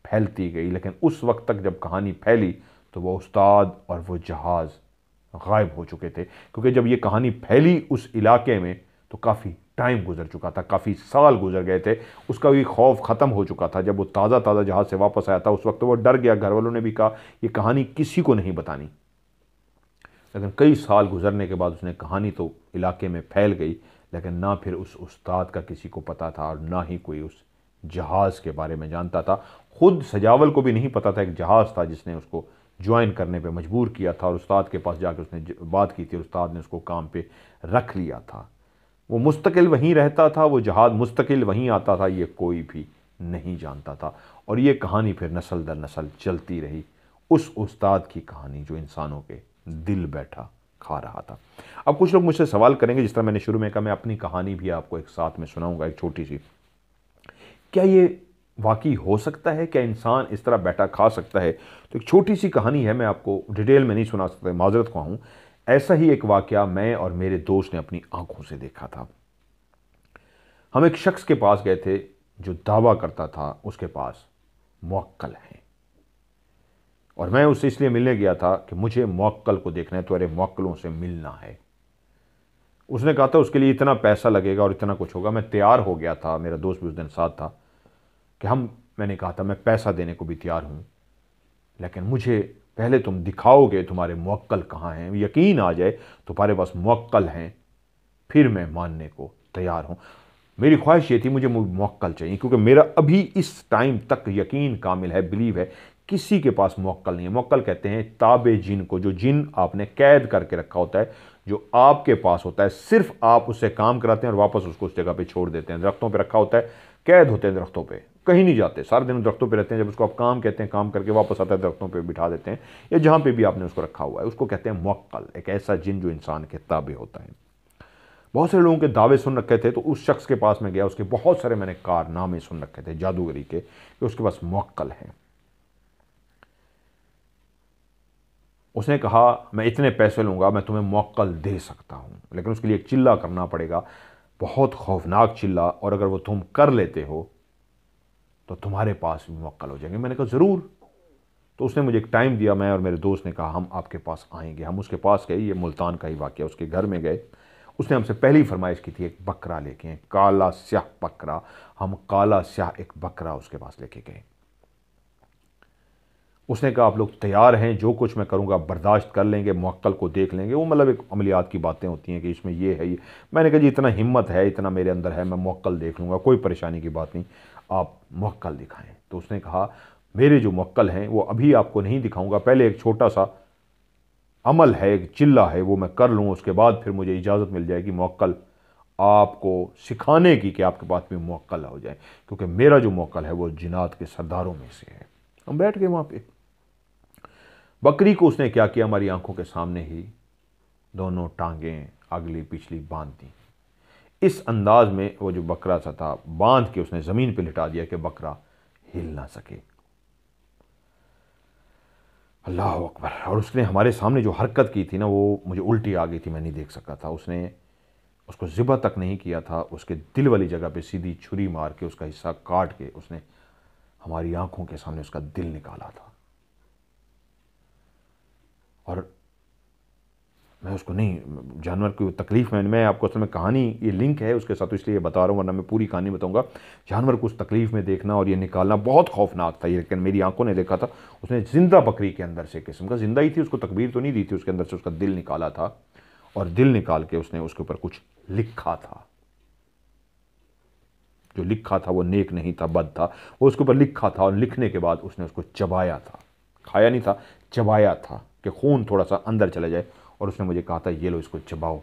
S1: फैलती गई। लेकिन उस वक्त तक जब कहानी फैली तो वो उस्ताद और वो जहाज़ गायब हो चुके थे। क्योंकि जब ये कहानी फैली उस इलाके में तो काफ़ी टाइम गुजर चुका था, काफ़ी साल गुजर गए थे। उसका भी खौफ ख़त्म हो चुका था। जब वो ताज़ा ताज़ा जहाज़ से वापस आया था उस वक्त तो वो डर गया। घर वालों ने भी कहा ये कहानी किसी को नहीं बतानी। लेकिन कई साल गुजरने के बाद उसने कहानी तो इलाके में फैल गई, लेकिन ना फिर उस उस्ताद का किसी को पता था और ना ही कोई उस जहाज़ के बारे में जानता था। खुद सजावल को भी नहीं पता था एक जहाज़ था जिसने उसको ज्वाइन करने पे मजबूर किया था और उस्ताद के पास जाकर उसने बात की थी। उस्ताद ने उसको काम पे रख लिया था। वो मुस्तकिल वहीं रहता था, वो जहाज़ मुस्तकिल वहीं आता था, ये कोई भी नहीं जानता था। और ये कहानी फिर नस्ल दर नस्ल चलती रही, उस उस्ताद की कहानी जो इंसानों के दिल बैठा खा रहा था। अब कुछ लोग मुझसे सवाल करेंगे, जिस तरह मैंने शुरू में कहा, मैं अपनी कहानी भी आपको एक साथ में सुनाऊंगा, एक छोटी सी। क्या ये वाकई हो सकता है? क्या इंसान इस तरह बैठा खा सकता है? तो एक छोटी सी कहानी है, मैं आपको डिटेल में नहीं सुना सकता, माजरत ख्वाह हूँ। ऐसा ही एक वाकया मैं और मेरे दोस्त ने अपनी आंखों से देखा था। हम एक शख्स के पास गए थे जो दावा करता था उसके पास मुअक्कल हैं, और मैं उससे इसलिए मिलने गया था कि मुझे मुअक्कल को देखना है, तो अरे मुअक्कलों से मिलना है। उसने कहा था उसके लिए इतना पैसा लगेगा और इतना कुछ होगा। मैं तैयार हो गया था, मेरा दोस्त भी उस दिन साथ था कि मैंने कहा था मैं पैसा देने को भी तैयार हूँ, लेकिन मुझे पहले तुम दिखाओगे तुम्हारे मुअक्कल कहाँ हैं, यकीन आ जाए तुम्हारे पास मुअक्कल हैं, फिर मैं मानने को तैयार हूँ। मेरी ख्वाहिश ये थी मुझे मुअक्कल चाहिए, क्योंकि मेरा अभी इस टाइम तक यकीन कामिल है, बिलीव है, किसी के पास मुअक्कल नहीं है। मुअक्कल कहते हैं ताबे जिन को, जो जिन आपने कैद करके रखा होता है, जो आपके पास होता है, सिर्फ आप उससे काम कराते हैं और वापस उसको उस जगह पे छोड़ देते हैं। दरख्तों पे रखा होता है, कैद होते हैं दरख्तों पे, कहीं नहीं जाते, सारे दिन दरख्तों पे रहते हैं। जब उसको आप काम कहते हैं, काम करके वापस आता है, दरख्तों पे बिठा देते हैं, या जहाँ पे भी आपने उसको रखा हुआ है, उसको कहते हैं मुअक्कल, एक ऐसा जिन जो इंसान के ताबे होता है। बहुत सारे लोगों के दावे सुन रखे थे, तो उस शख्स के पास में गया, उसके बहुत सारे मैंने कारनामे सुन रखे थे जादूगरी के कि उसके पास मुअक्कल हैं। उसने कहा मैं इतने पैसे लूँगा, मैं तुम्हें मुअक्कल दे सकता हूँ, लेकिन उसके लिए एक चिल्ला करना पड़ेगा, बहुत खौफनाक चिल्ला, और अगर वो तुम कर लेते हो तो तुम्हारे पास भी मुअक्कल हो जाएंगे। मैंने कहा ज़रूर, तो उसने मुझे एक टाइम दिया, मैं और मेरे दोस्त ने कहा हम आपके पास आएंगे। हम उसके पास गए, ये मुल्तान का ही वाक़या, उसके घर में गए। उसने हमसे पहली फरमाइश की थी एक बकरा लेके आए, काला स्याह बकरा। हम काला स्याह एक बकरा उसके पास लेके गए। उसने कहा आप लोग तैयार हैं, जो कुछ मैं करूंगा बर्दाश्त कर लेंगे, मुवक्कल को देख लेंगे। वो मतलब एक अमलियात की बातें होती हैं कि इसमें ये है ये। मैंने कहा जी इतना हिम्मत है, इतना मेरे अंदर है, मैं मुवक्कल देख लूँगा, कोई परेशानी की बात नहीं, आप मुवक्कल दिखाएं। तो उसने कहा मेरे जो मुवक्कल हैं वो अभी आपको नहीं दिखाऊंगा, पहले एक छोटा सा अमल है, एक चिल्ला है, वो मैं कर लूँ, उसके बाद फिर मुझे इजाज़त मिल जाएगी मुवक्कल आपको सिखाने की कि आपके पास भी मुवक्कल हो जाए, क्योंकि मेरा जो मुवक्कल है वो जिन्नात के सरदारों में से है। हम बैठ गए वहाँ पे। बकरी को उसने क्या किया, हमारी आंखों के सामने ही दोनों टांगें अगली पिछली बांध दी। इस अंदाज में वो जो बकरा सा था बांध के उसने ज़मीन पे लिटा दिया कि बकरा हिल ना सके। अल्लाह अकबर। और उसने हमारे सामने जो हरकत की थी ना, वो मुझे उल्टी आ गई थी, मैं नहीं देख सका था। उसने उसको ज़िबा तक नहीं किया था, उसके दिल वाली जगह पे सीधी छुरी मार के उसका हिस्सा काट के उसने हमारी आंखों के सामने उसका दिल निकाला था। और मैं उसको नहीं, जानवर की तकलीफ में, मैं आपको असल में कहानी ये लिंक है उसके साथ तो इसलिए बता रहा हूँ, वरना मैं पूरी कहानी बताऊंगा। जानवर को उस तकलीफ में देखना और ये निकालना बहुत खौफनाक था, ये लेकिन मेरी आंखों ने देखा था। उसने जिंदा बकरी के अंदर से, किस्म का जिंदा ही थी, उसको तकबीर तो नहीं दी थी, उसके अंदर से उसका दिल निकाला था। और दिल निकाल के उसने उसके ऊपर कुछ लिखा था। जो लिखा था वो नेक नहीं था, बद था। वो उसके ऊपर लिखा था और लिखने के बाद उसने उसको चबाया था, खाया नहीं था, चबाया था कि खून थोड़ा सा अंदर चला जाए। और उसने मुझे कहा था ये लो इसको चबाओ।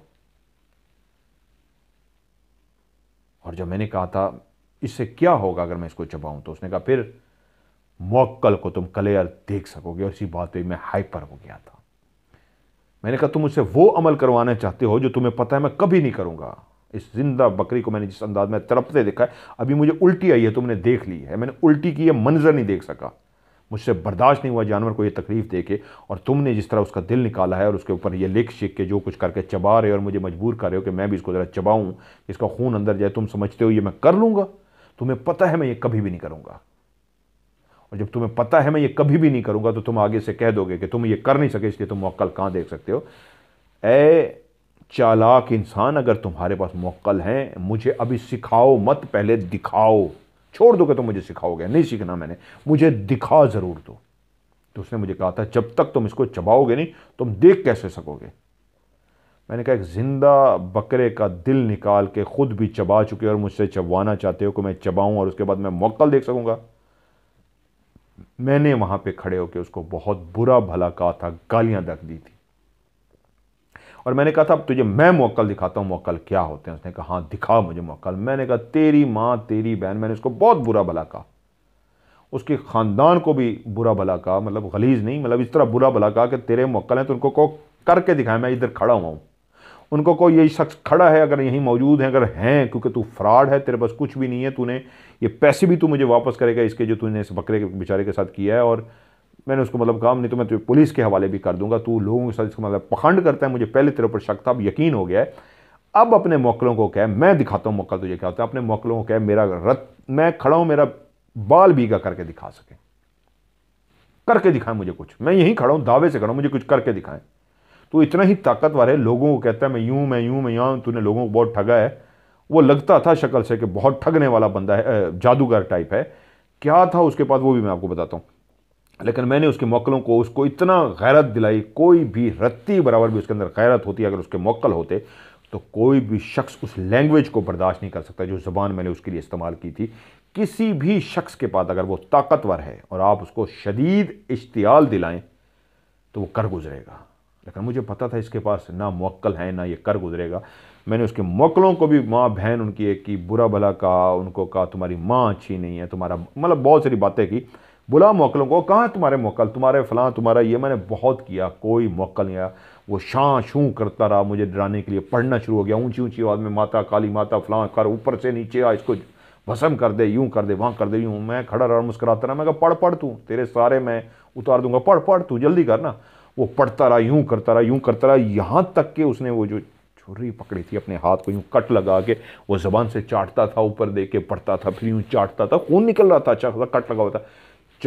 S1: और जब मैंने कहा था इससे क्या होगा अगर मैं इसको चबाऊं, तो उसने कहा फिर मुवक्कल को तुम क्लियर देख सकोगे। और इसी बात पे मैं हाइपर हो गया था। मैंने कहा तुम मुझसे वो अमल करवाना चाहते हो जो तुम्हें पता है मैं कभी नहीं करूंगा। इस जिंदा बकरी को मैंने जिस अंदाज में तड़पते देखा है, अभी मुझे उल्टी आई है, तुमने देख ली है, मैंने उल्टी की है, मंजर नहीं देख सका। मुझसे बर्दाश्त नहीं हुआ जानवर को ये तकलीफ दे के। और तुमने जिस तरह उसका दिल निकाला है और उसके ऊपर ये लिख शिख के जो कुछ करके चबा रहे हो और मुझे मजबूर कर रहे हो कि मैं भी इसको ज़रा चबाऊँ, इसका खून अंदर जाए, तुम समझते हो ये मैं कर लूँगा। तुम्हें पता है मैं ये कभी भी नहीं करूँगा। और जब तुम्हें पता है मैं ये कभी भी नहीं करूँगा तो तुम आगे से कह दोगे कि तुम ये कर नहीं सके, इसलिए तुम मुवक्कल कहाँ देख सकते हो। ए चालाक इंसान, अगर तुम्हारे पास मुवक्कल हैं, मुझे अभी सिखाओ मत, पहले दिखाओ। छोड़ दो कि तुम मुझे सिखाओगे, नहीं सीखना मैंने, मुझे दिखा ज़रूर दो। तो उसने मुझे कहा था जब तक तुम इसको चबाओगे नहीं तुम देख कैसे सकोगे। मैंने कहा एक जिंदा बकरे का दिल निकाल के खुद भी चबा चुके और मुझसे चबवाना चाहते हो कि मैं चबाऊं और उसके बाद मैं मुवक्कल देख सकूंगा। मैंने वहां पे खड़े होकर उसको बहुत बुरा भला कहा था, गालियां तक दी थी। और मैंने कहा था अब तुझे मैं मुवक्कल दिखाता हूँ मुवक्कल क्या होते हैं। उसने कहा हाँ दिखा मुझे मुवक्कल। मैंने कहा तेरी माँ तेरी बहन, मैंने उसको बहुत बुरा भला कहा, उसके ख़ानदान को भी बुरा भला कहा, मतलब गलीज़ नहीं, मतलब इस तरह बुरा भला कहा कि तेरे मुवक्कल हैं तो उनको को करके दिखाएं, मैं इधर खड़ा हुआ हूँ। उनको को यही शख्स खड़ा है, अगर यहीं मौजूद है, अगर हैं, क्योंकि तू फ्रॉड है, तेरे पास कुछ भी नहीं है, तूने ये पैसे भी तू मुझे वापस करेगा इसके जो तूने इस बकरे के बेचारे के साथ किया है। और मैंने उसको मतलब कहा नहीं तो मैं तुझे पुलिस के हवाले भी कर दूंगा, तू लोगों के साथ इसको मतलब पखंड करता है। मुझे पहले तेरे ऊपर शक था, अब यकीन हो गया है। अब अपने मुवक्किलों को कह, मैं दिखाता हूँ मुवक्किल तुझे क्या होता है। अपने मुवक्किलों को कह मेरा रत मैं खड़ा हूँ, मेरा बाल भीगा करके दिखा सके, करके दिखाएं मुझे कुछ, मैं यहीं खड़ा हूँ, दावे से खड़ा हूँ, मुझे कुछ करके दिखाएं। तो इतना ही ताकतवर है, लोगों को कहता है मैं यूं मैं यूं मैं यहाँ, तूने लोगों को बहुत ठगा है। वो लगता था शक्ल से कि बहुत ठगने वाला बंदा है, जादूगर टाइप है। क्या था उसके पास वो भी मैं आपको बताता हूँ। लेकिन मैंने उसके मुवक्किलों को उसको इतना गैरत दिलाई, कोई भी रत्ती बराबर भी उसके अंदर गैरत होती, अगर उसके मुवक्किल होते तो कोई भी शख्स उस लैंग्वेज को बर्दाश्त नहीं कर सकता जो ज़बान मैंने उसके लिए इस्तेमाल की थी। किसी भी शख्स के पास अगर वो ताकतवर है और आप उसको शदीद इश्तियाल दिलाएं तो वो कर गुजरेगा। लेकिन मुझे पता था इसके पास ना मुवक्किल है ना ये कर गुजरेगा। मैंने उसके मुवक्किलों को भी, माँ बहन उनकी एक की, बुरा भला कहा, उनको कहा तुम्हारी माँ अच्छी नहीं है, तुम्हारा मतलब बहुत सारी बातें की। बुला मुवक्किलों को, कहाँ तुम्हारे मुवक्किल, तुम्हारे फलां तुम्हारा ये, मैंने बहुत किया, कोई मुवक्किल नहीं आया। वो शां शूं करता रहा, मुझे डराने के लिए पढ़ना शुरू हो गया ऊंची ऊंची आवाज़ में, माता काली माता फलां कर, ऊपर से नीचे आ, इसको भस्म कर दे, यूं कर दे, वहाँ कर दे, यूं। मैं खड़ा रहा मुस्कुराता रहा। मैं कहा पढ़ पढ़ तू, तेरे सारे मैं उतार दूंगा, पढ़ पढ़ तू जल्दी कर ना। वो पढ़ता रहा, यूं करता रहा, यूं करता रहा, यहाँ तक कि उसने वो जो छुरी पकड़ी थी अपने हाथ को यूं कट लगा के वो ज़बान से चाटता था, ऊपर देख के पढ़ता था, फिर यूं चाटता था, खून निकल रहा था, अच्छा खासा कट लगा हुआ था।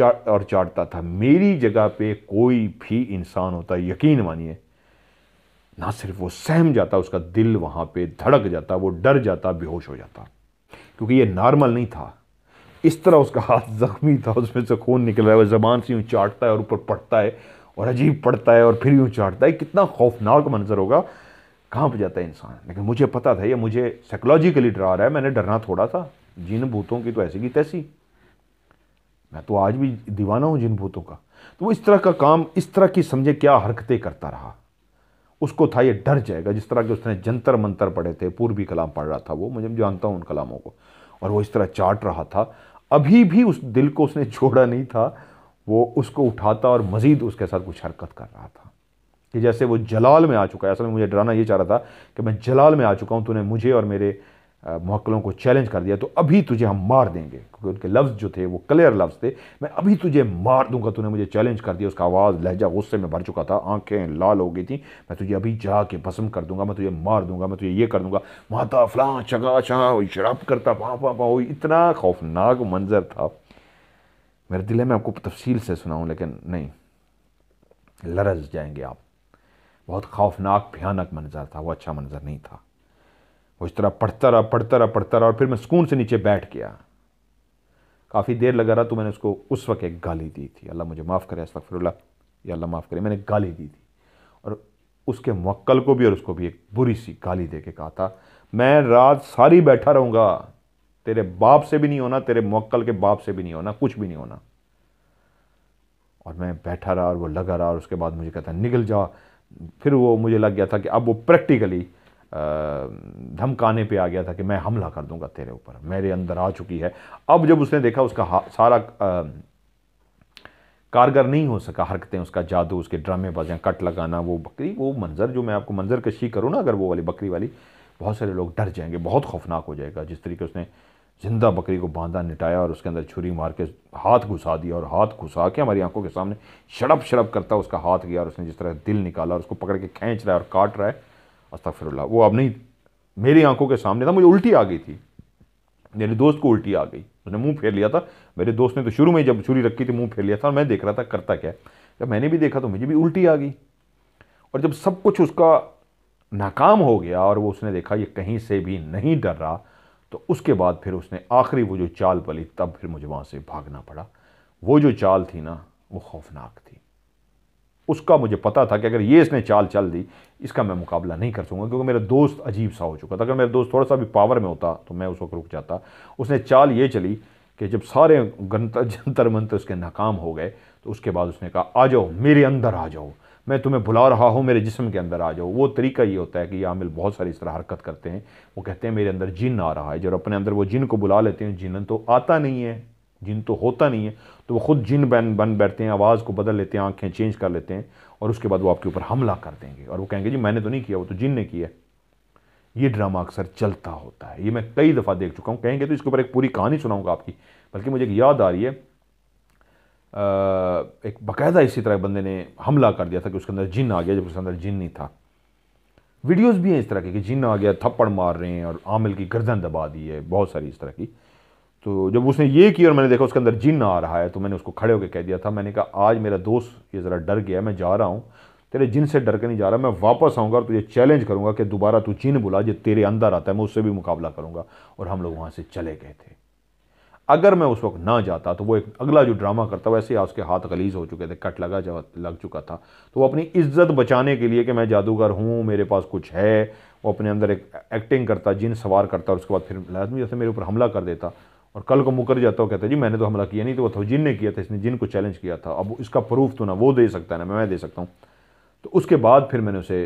S1: और चाटता था। मेरी जगह पे कोई भी इंसान होता, यकीन मानिए, ना सिर्फ वो सहम जाता, उसका दिल वहाँ पे धड़क जाता, वो डर जाता, बेहोश हो जाता, क्योंकि ये नॉर्मल नहीं था। इस तरह उसका हाथ जख्मी था, उसमें से खून निकल रहा है, वो ज़बान से यूँ चाटता है और ऊपर पड़ता है और अजीब पड़ता है और फिर यूँ चाटता है। कितना खौफनाक मंजर होगा, कांप जाता है इंसान। लेकिन मुझे पता था ये मुझे साइकोलॉजिकली डरा रहा है, मैंने डरना थोड़ा था। जिन भूतों की तो ऐसी की तैसी, मैं तो आज भी दीवाना हूँ जिन भूतों का। तो वो इस तरह का काम, इस तरह की समझे क्या हरकतें करता रहा। उसको था ये डर जाएगा, जिस तरह के उसने जंतर मंतर पढ़े थे, पूर्वी कलाम पढ़ रहा था वो, मुझे जानता हूँ उन कलामों को, और वो इस तरह चाट रहा था। अभी भी उस दिल को उसने छोड़ा नहीं था, वो उसको उठाता और मजीद उसके साथ कुछ हरकत कर रहा था, कि जैसे वो जलाल में आ चुका है। असल में मुझे डराना ये चाह रहा था कि मैं जलाल में आ चुका हूँ, तूने मुझे और मेरे मुवक्किलों को चैलेंज कर दिया, तो अभी तुझे हम मार देंगे। क्योंकि उनके लफ्ज़ जो थे वो क्लियर लफ्ज़ थे, मैं अभी तुझे मार दूंगा, तूने मुझे चैलेंज कर दिया। उसका आवाज़ लहजा गुस्से में भर चुका था, आंखें लाल हो गई थी। मैं तुझे अभी जाके भस्म कर दूंगा, मैं तुझे मार दूंगा, मैं तुझे ये कर दूंगा, माता फलां चगा चाह शराब करता पा पा पा। इतना खौफनाक मंजर था। मेरे दिल में आपको तफसील से सुनाऊँ, लेकिन नहीं, लरज़ जाएंगे आप। बहुत खौफनाक भयानक मंजर था वो, अच्छा मंजर नहीं था। वो इस तरह पढ़ता रहा पढ़ता रहा पढ़ता रहा, और फिर मैं सुकून से नीचे बैठ गया। काफ़ी देर लगा रहा, तो मैंने उसको उस वक्त एक गाली दी थी, अल्लाह मुझे माफ़ करे, अस्तगफिरुल्लाह, या अल्लाह माफ़ करे, मैंने गाली दी थी। और उसके मुवक्किल को भी और उसको भी एक बुरी सी गाली दे के कहा था, मैं रात सारी बैठा रहूँगा, तेरे बाप से भी नहीं होना, तेरे मुवक्किल के बाप से भी नहीं होना, कुछ भी नहीं होना। और मैं बैठा रहा और वो लगा रहा, और उसके बाद मुझे कहता निकल जा। फिर वो मुझे लग गया था कि अब वो प्रैक्टिकली धमकाने पे आ गया था कि मैं हमला कर दूंगा तेरे ऊपर, मेरे अंदर आ चुकी है। अब जब उसने देखा उसका सारा कारगर नहीं हो सका हरकतें, उसका जादू, उसके ड्रामेबाजियाँ, कट लगाना, वो बकरी, वो मंजर जो मैं आपको मंजर कशी करूँ ना, अगर वो वाली बकरी वाली, बहुत सारे लोग डर जाएंगे, बहुत खौफनाक हो जाएगा। जिस तरीके उसने जिंदा बकरी को बांधा, निटाया और उसके अंदर छुरी मार के हाथ घुसा दिया, और हाथ घुसा के हमारी आंखों के सामने शड़प शड़प करता उसका हाथ गया, और उसने जिस तरह दिल निकाला और उसको पकड़ के खींच रहा है और काट रहा है, अस्तगफिरुल्लाह, वो अब नहीं मेरी आंखों के सामने था। मुझे उल्टी आ गई थी, मेरे दोस्त को उल्टी आ गई, उसने मुंह फेर लिया था। मेरे दोस्त ने तो शुरू में जब छुरी रखी थी मुंह फेर लिया था, और मैं देख रहा था करता क्या। जब मैंने भी देखा तो मुझे भी उल्टी आ गई। और जब सब कुछ उसका नाकाम हो गया और वो उसने देखा ये कहीं से भी नहीं डर रहा, तो उसके बाद फिर उसने आखिरी वो जो चाल पली, तब फिर मुझे वहाँ से भागना पड़ा। वो जो चाल थी ना, वो खौफनाक थी। उसका मुझे पता था कि अगर ये इसने चाल चल दी, इसका मैं मुकाबला नहीं कर सकूंगा, क्योंकि मेरा दोस्त अजीब सा हो चुका था। अगर मेरा दोस्त थोड़ा सा भी पावर में होता तो मैं उस वक्त रुक जाता। उसने चाल ये चली कि जब सारे जंतर मंतर उसके नाकाम हो गए, तो उसके बाद उसने कहा आ जाओ, मेरे अंदर आ जाओ, मैं तुम्हें बुला रहा हूँ, मेरे जिस्म के अंदर आ जाओ। वो तरीका ये होता है कि ये आमिल बहुत सारी इस तरह हरकत करते हैं। वो कहते हैं मेरे अंदर जिन आ रहा है। जब अपने अंदर वो जिन को बुला लेते हैं, जिन तो आता नहीं है, जिन तो होता नहीं है, तो वो खुद जिन बन बैठते हैं, आवाज़ को बदल लेते हैं, आंखें चेंज कर लेते हैं, और उसके बाद वो आपके ऊपर हमला कर देंगे। और वो कहेंगे जी मैंने तो नहीं किया, वो तो जिन ने किया। ये ड्रामा अक्सर चलता होता है, ये मैं कई दफ़ा देख चुका हूँ। कहेंगे तो इसके ऊपर एक पूरी कहानी सुनाऊंगा आपकी, बल्कि मुझे एक याद आ रही है, एक बाकायदा इसी तरह बंदे ने हमला कर दिया था कि उसके अंदर जिन आ गया, जब उसके अंदर जिन नहीं था। वीडियोस भी हैं इस तरह के कि जिन आ गया, थप्पड़ मार रहे हैं और आमिल की गर्दन दबा दी है, बहुत सारी इस तरह की। तो जब उसने ये किया और मैंने देखा उसके अंदर जिन आ रहा है, तो मैंने उसको खड़े होकर कह दिया था, मैंने कहा आज मेरा दोस्त ये ज़रा डर गया, मैं जा रहा हूँ, तेरे जिन से डर के नहीं जा रहा, मैं वापस आऊँगा और तुझे चैलेंज करूँगा कि दोबारा तू जिन बुला जो तेरे अंदर आता है, मैं उससे भी मुकाबला करूँगा। और हम लोग वहाँ से चले गए थे। अगर मैं उस वक्त ना जाता तो वो एक अगला जो ड्रामा करता, वैसे उसके हाथ गलीज हो चुके थे, कट लग चुका था, तो वो अपनी इज्जत बचाने के लिए कि मैं जादूगर हूँ, मेरे पास कुछ है, वो अपने अंदर एक एक्टिंग करता, जिन सवार करता, और उसके बाद फिर लाजमी जैसे मेरे ऊपर हमला कर देता, और कल को मुकर जाता हो, कहता जी मैंने तो हमला किया नहीं, तो वो जिन ने किया था, इसने जिन को चैलेंज किया था। अब इसका प्रूफ तो ना वो दे सकता है ना मैं दे सकता हूँ। तो उसके बाद फिर मैंने उसे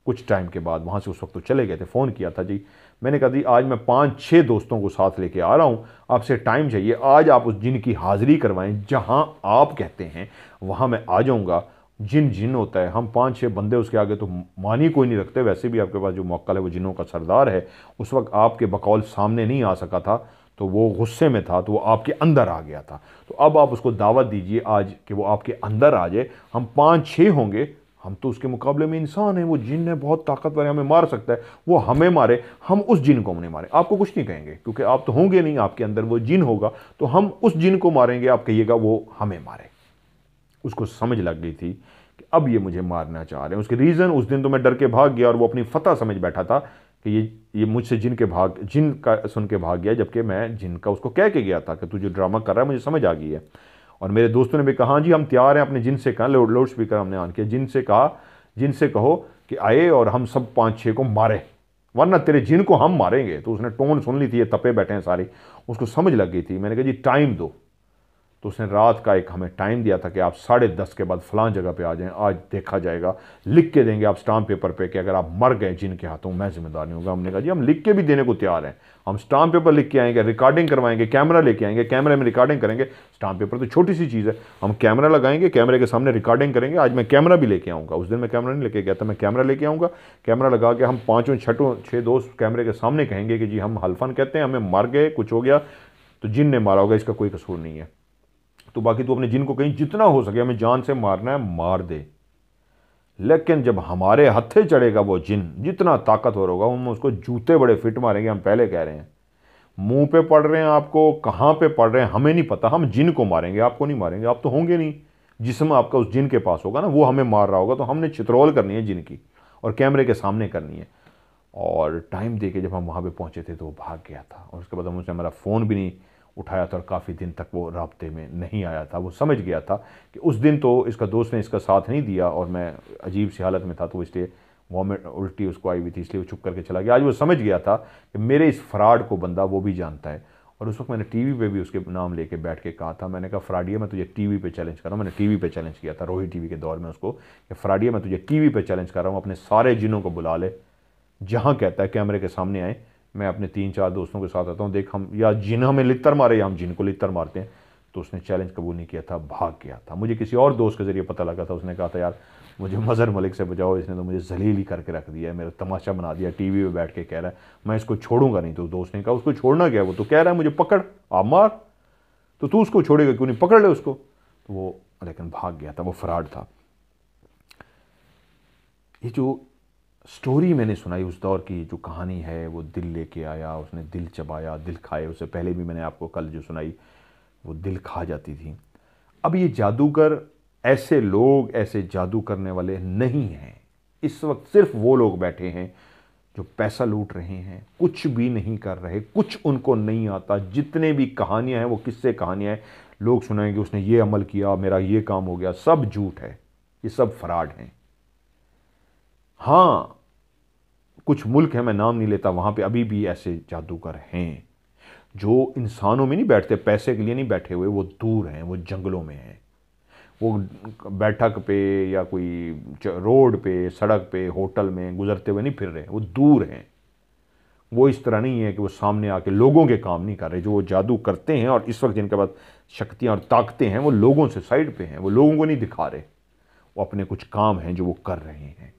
S1: कुछ टाइम के बाद वहाँ से, उस वक्त तो चले गए थे, फ़ोन किया था जी, मैंने कहा जी आज मैं 5-6 दोस्तों को साथ लेके आ रहा हूँ, आपसे टाइम चाहिए, आज आप उस जिन की हाज़िरी करवाएं, जहाँ आप कहते हैं वहाँ मैं आ जाऊँगा। जिन जिन होता है, हम 5-6 बंदे उसके आगे तो मानी कोई नहीं रखते, वैसे भी आपके पास जो मुवक्किल है वो जिनों का सरदार है, उस वक्त आपके बकौल सामने नहीं आ सका था, तो वो गुस्से में था, तो वो आपके अंदर आ गया था। तो अब आप उसको दावत दीजिए आज कि वो आपके अंदर आ जाए, हम 5-6 होंगे, हम तो उसके मुकाबले में इंसान हैं, वो जिन है बहुत ताकतवर है, हमें मार सकता है, वो हमें मारे, हम उस जिन को नहीं मारे। आपको कुछ नहीं कहेंगे क्योंकि आप तो होंगे नहीं, आपके अंदर वो जिन होगा, तो हम उस जिन को मारेंगे, आप कहिएगा वो हमें मारे। उसको समझ लग गई थी कि अब ये मुझे मारना चाह रहे हैं। उसके रीज़न, उस दिन तो मैं डर के भाग गया और वो अपनी फतह समझ बैठा था कि ये मुझसे जिन का सुन के भाग गया, जबकि मैं जिन का उसको कह के गया था कि तू जो ड्रामा कर रहा है मुझे समझ आ गई है। और मेरे दोस्तों ने भी कहा जी हम तैयार हैं, अपने जिन से कहा, लाउड स्पीकर हमने ऑन किया, जिन से कहो कि आए और हम सब 5-6 को मारे, वरना तेरे जिन को हम मारेंगे। तो उसने टोन सुन ली थी, ये तपे बैठे हैं सारे, उसको समझ लग गई थी। मैंने कहा जी टाइम दो। तो उसने रात का एक हमें टाइम दिया था कि आप 10:30 के बाद फलां जगह पे आ जाएं, आज देखा जाएगा, लिख के देंगे आप स्टाम्प पेपर पे कि अगर आप मर गए जिनके हाथों, मैं जिम्मेदार नहीं होगा। हमने कहा जी हम लिख के भी देने को तैयार हैं, हम स्टाम्प पेपर लिख के आएंगे, रिकॉर्डिंग करवाएंगे, कैमरा लेके आएंगे, कैमरे में रिकॉर्डिंग करेंगे। स्टाम्प पेपर तो छोटी सी चीज़ है, हम कैमरा लगाएंगे, कैमरे के सामने रिकॉर्डिंग करेंगे। आज मैं कैमरा भी लेके आऊँगा, उस दिन मैं कैमरा नहीं लेके गया था, मैं कैमरा लेके आऊँगा। कैमरा लगा के हम 5-6 दोस्त कैमरे के सामने कहेंगे कि जी हम हल्फन कहते हैं, हमें मर गए, कुछ हो गया तो जिन ने मारा होगा, इसका कोई कसूर नहीं है। तो बाकी तो अपने जिन को कहीं जितना हो सके हमें जान से मारना है, मार दे। लेकिन जब हमारे हत्थे चढ़ेगा वो जिन, जितना ताकतवर होगा, हम उसको जूते बड़े फिट मारेंगे। हम पहले कह रहे हैं, मुंह पे पड़ रहे हैं आपको, कहाँ पे पड़ रहे हैं हमें नहीं पता, हम जिन को मारेंगे, आपको नहीं मारेंगे। आप तो होंगे नहीं, जिस्म आपका उस जिन के पास होगा ना, वो हमें मार रहा होगा। तो हमने चित्रोल करनी है जिन की, और कैमरे के सामने करनी है। और टाइम दे के जब हम वहाँ पे पहुँचे थे तो वो भाग गया था, और उसके बाद हम उसने हमारा फ़ोन भी नहीं उठाया था, और काफ़ी दिन तक वो राब्ते में नहीं आया था। वो समझ गया था कि उस दिन तो इसका दोस्त ने इसका साथ नहीं दिया, और मैं अजीब सी हालत में था, तो इसलिए वॉमिट उल्टी उसको आई हुई थी, इसलिए वो चुप करके चला गया। आज वो समझ गया था कि मेरे इस फ्रॉड को बंदा वो भी जानता है। और उस वक्त मैंने टीवी पे भी उसके नाम लेके बैठ के कहा था, मैंने कहा फ्रॉडिया मैं तुझे टीवी पे चैलेंज कर रहा हूँ। मैंने टीवी पे चैलेंज किया था रोहित टीवी के दौर में उसको, कि फ्रॉडिया मैं तुझे टीवी पे चैलेंज कर रहा हूँ, अपने सारे जिनों को बुला ले, जहाँ कहता है कैमरे के सामने आए, मैं अपने 3-4 दोस्तों के साथ आता हूँ, देख हम या जिन हमें लित्तर मारे या हम जिन को लित्तर मारते हैं। तो उसने चैलेंज कबूल नहीं किया था, भाग गया था। मुझे किसी और दोस्त के जरिए पता लगा था, उसने कहा था यार मुझे मज़हर मलिक से बचाओ, इसने तो मुझे जलील ही करके रख दिया है, मेरा तमाशा बना दिया, टीवी पे बैठ के कह रहा है मैं इसको छोड़ूंगा नहीं। तो दोस्त ने कहा उसको छोड़ना क्या है, वो तो कह रहा है मुझे पकड़ आप मार, तो तू उसको छोड़ेगा क्यों नहीं, पकड़ ले उसको। तो वो लेकिन भाग गया था, वो फ्रॉड था। ये जो स्टोरी मैंने सुनाई उस दौर की, जो कहानी है, वो दिल लेके आया, उसने दिल चबाया, दिल खाए। उससे पहले भी मैंने आपको कल जो सुनाई वो दिल खा जाती थी। अब ये जादूगर, ऐसे लोग, ऐसे जादू करने वाले नहीं हैं। इस वक्त सिर्फ वो लोग बैठे हैं जो पैसा लूट रहे हैं, कुछ भी नहीं कर रहे, कुछ उनको नहीं आता। जितने भी कहानियां हैं वो किस्से कहानियां हैं, लोग सुनाएंगे उसने ये अमल किया, मेरा ये काम हो गया, सब झूठ है, ये सब फ्रॉड हैं। हाँ, कुछ मुल्क है, मैं नाम नहीं लेता, वहाँ पे अभी भी ऐसे जादूगर हैं जो इंसानों में नहीं बैठते, पैसे के लिए नहीं बैठे हुए, वो दूर हैं, वो जंगलों में हैं, वो बैठक पे या कोई रोड पे, सड़क पे, होटल में गुजरते हुए नहीं फिर रहे, वो दूर हैं। वो इस तरह नहीं है कि वो सामने आके लोगों के काम नहीं कर रहे। जो वो जादू करते हैं और इस वक्त जिनके पास शक्तियाँ और ताकतें हैं, वो लोगों से साइड पे हैं, वो लोगों को नहीं दिखा रहे, वो अपने कुछ काम हैं जो वो कर रहे हैं,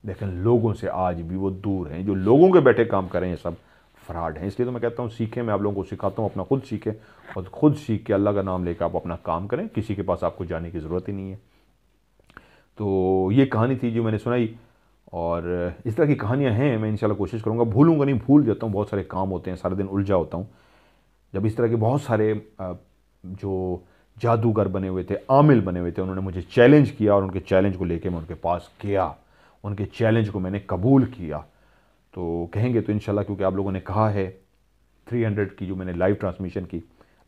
S1: लेकिन लोगों से आज भी वो दूर हैं। जो लोगों के बैठे काम कर रहे हैं सब फ्रॉड हैं। इसलिए तो मैं कहता हूँ सीखें, मैं आप लोगों को सिखाता हूँ, अपना खुद सीखें, और खुद सीख के अल्लाह का नाम लेकर आप अपना काम करें, किसी के पास आपको जाने की ज़रूरत ही नहीं है। तो ये कहानी थी जो मैंने सुनाई, और इस तरह की कहानियाँ हैं, मैं इंशाल्लाह कोशिश करूँगा, भूलूंगा नहीं, भूल जाता हूँ, बहुत सारे काम होते हैं, सारा दिन उलझा होता हूँ। जब इस तरह के बहुत सारे जो जादूगर बने हुए थे, आमिल बने हुए थे, उन्होंने मुझे चैलेंज किया, और उनके चैलेंज को लेकर मैं उनके पास गया, उनके चैलेंज को मैंने कबूल किया। तो कहेंगे तो इंशाल्लाह, क्योंकि आप लोगों ने कहा है 300 की जो मैंने लाइव ट्रांसमिशन की,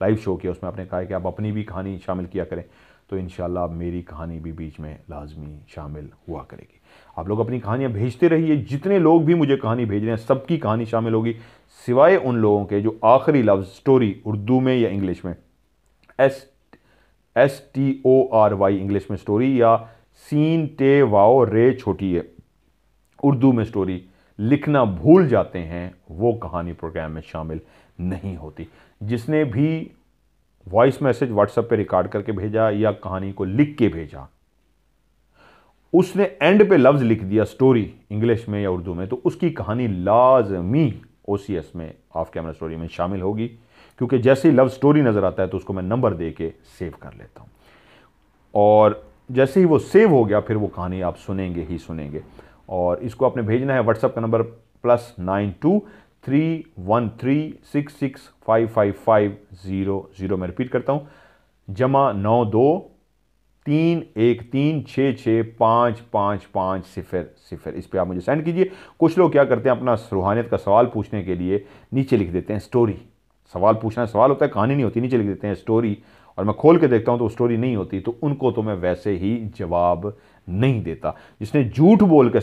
S1: लाइव शो किया, उसमें आपने कहा है कि आप अपनी भी कहानी शामिल किया करें, तो इंशाल्लाह मेरी कहानी भी बीच में लाजमी शामिल हुआ करेगी। आप लोग अपनी कहानियाँ भेजते रहिए, जितने लोग भी मुझे कहानी भेज रहे हैं सबकी कहानी शामिल होगी, सिवाय उन लोगों के जो आखिरी लफ्ज़ स्टोरी उर्दू में या इंग्लिश में, STORY इंग्लिश में स्टोरी, या सीन टे वाओ रे छोटी है उर्दू में स्टोरी लिखना भूल जाते हैं, वो कहानी प्रोग्राम में शामिल नहीं होती। जिसने भी वॉइस मैसेज व्हाट्सएप पे रिकॉर्ड करके भेजा या कहानी को लिख के भेजा, उसने एंड पे लफ्ज़ लिख दिया स्टोरी इंग्लिश में या उर्दू में, तो उसकी कहानी लाजमी OCS में, ऑफ कैमरा स्टोरी में शामिल होगी, क्योंकि जैसे ही लव स्टोरी नज़र आता है तो उसको मैं नंबर दे के सेव कर लेता हूँ। और जैसे ही वो सेव हो गया फिर वो कहानी आप सुनेंगे ही सुनेंगे। और इसको आपने भेजना है व्हाट्सएप का नंबर +92 313665550। मैं रिपीट करता हूँ, +92 313665550। इस पर आप मुझे सेंड कीजिए। कुछ लोग क्या करते हैं, अपना रूहानियत का सवाल पूछने के लिए नीचे लिख देते हैं स्टोरी। सवाल पूछना सवाल होता है, कहानी नहीं होती, नीचे लिख देते हैं स्टोरी, और मैं खोल के देखता हूं तो वो स्टोरी नहीं होती, तो उनको तो मैं वैसे ही जवाब नहीं देता। जिसने झूठ बोल के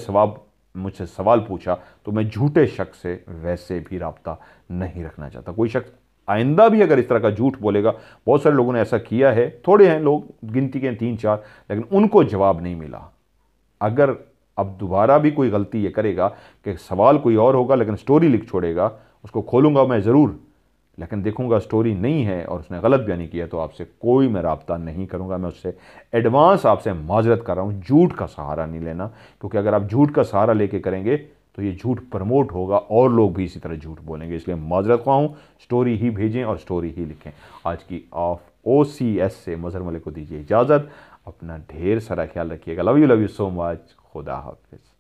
S1: मुझसे सवाल पूछा तो मैं झूठे शख्स से वैसे भी राब्ता नहीं रखना चाहता। कोई शख्स आइंदा भी अगर इस तरह का झूठ बोलेगा, बहुत सारे लोगों ने ऐसा किया है, थोड़े हैं लोग, गिनती के 3-4, लेकिन उनको जवाब नहीं मिला। अगर अब दोबारा भी कोई गलती ये करेगा कि सवाल कोई और होगा लेकिन स्टोरी लिख छोड़ेगा, उसको खोलूंगा मैं ज़रूर, लेकिन देखूंगा स्टोरी नहीं है और उसने गलत बयानी किया, तो आपसे कोई मैं राब्ता नहीं करूंगा। मैं उससे एडवांस आपसे माजरत कर रहा हूं, झूठ का सहारा नहीं लेना, क्योंकि अगर आप झूठ का सहारा लेके करेंगे तो ये झूठ प्रमोट होगा और लोग भी इसी तरह झूठ बोलेंगे। इसलिए माजरत ख्वाह हूं, स्टोरी ही भेजें और स्टोरी ही लिखें। आज की OCS से मजहर मलिक को दीजिए इजाज़त। अपना ढेर सारा ख्याल रखिएगा। Love you so much. खुदा हाफिज़।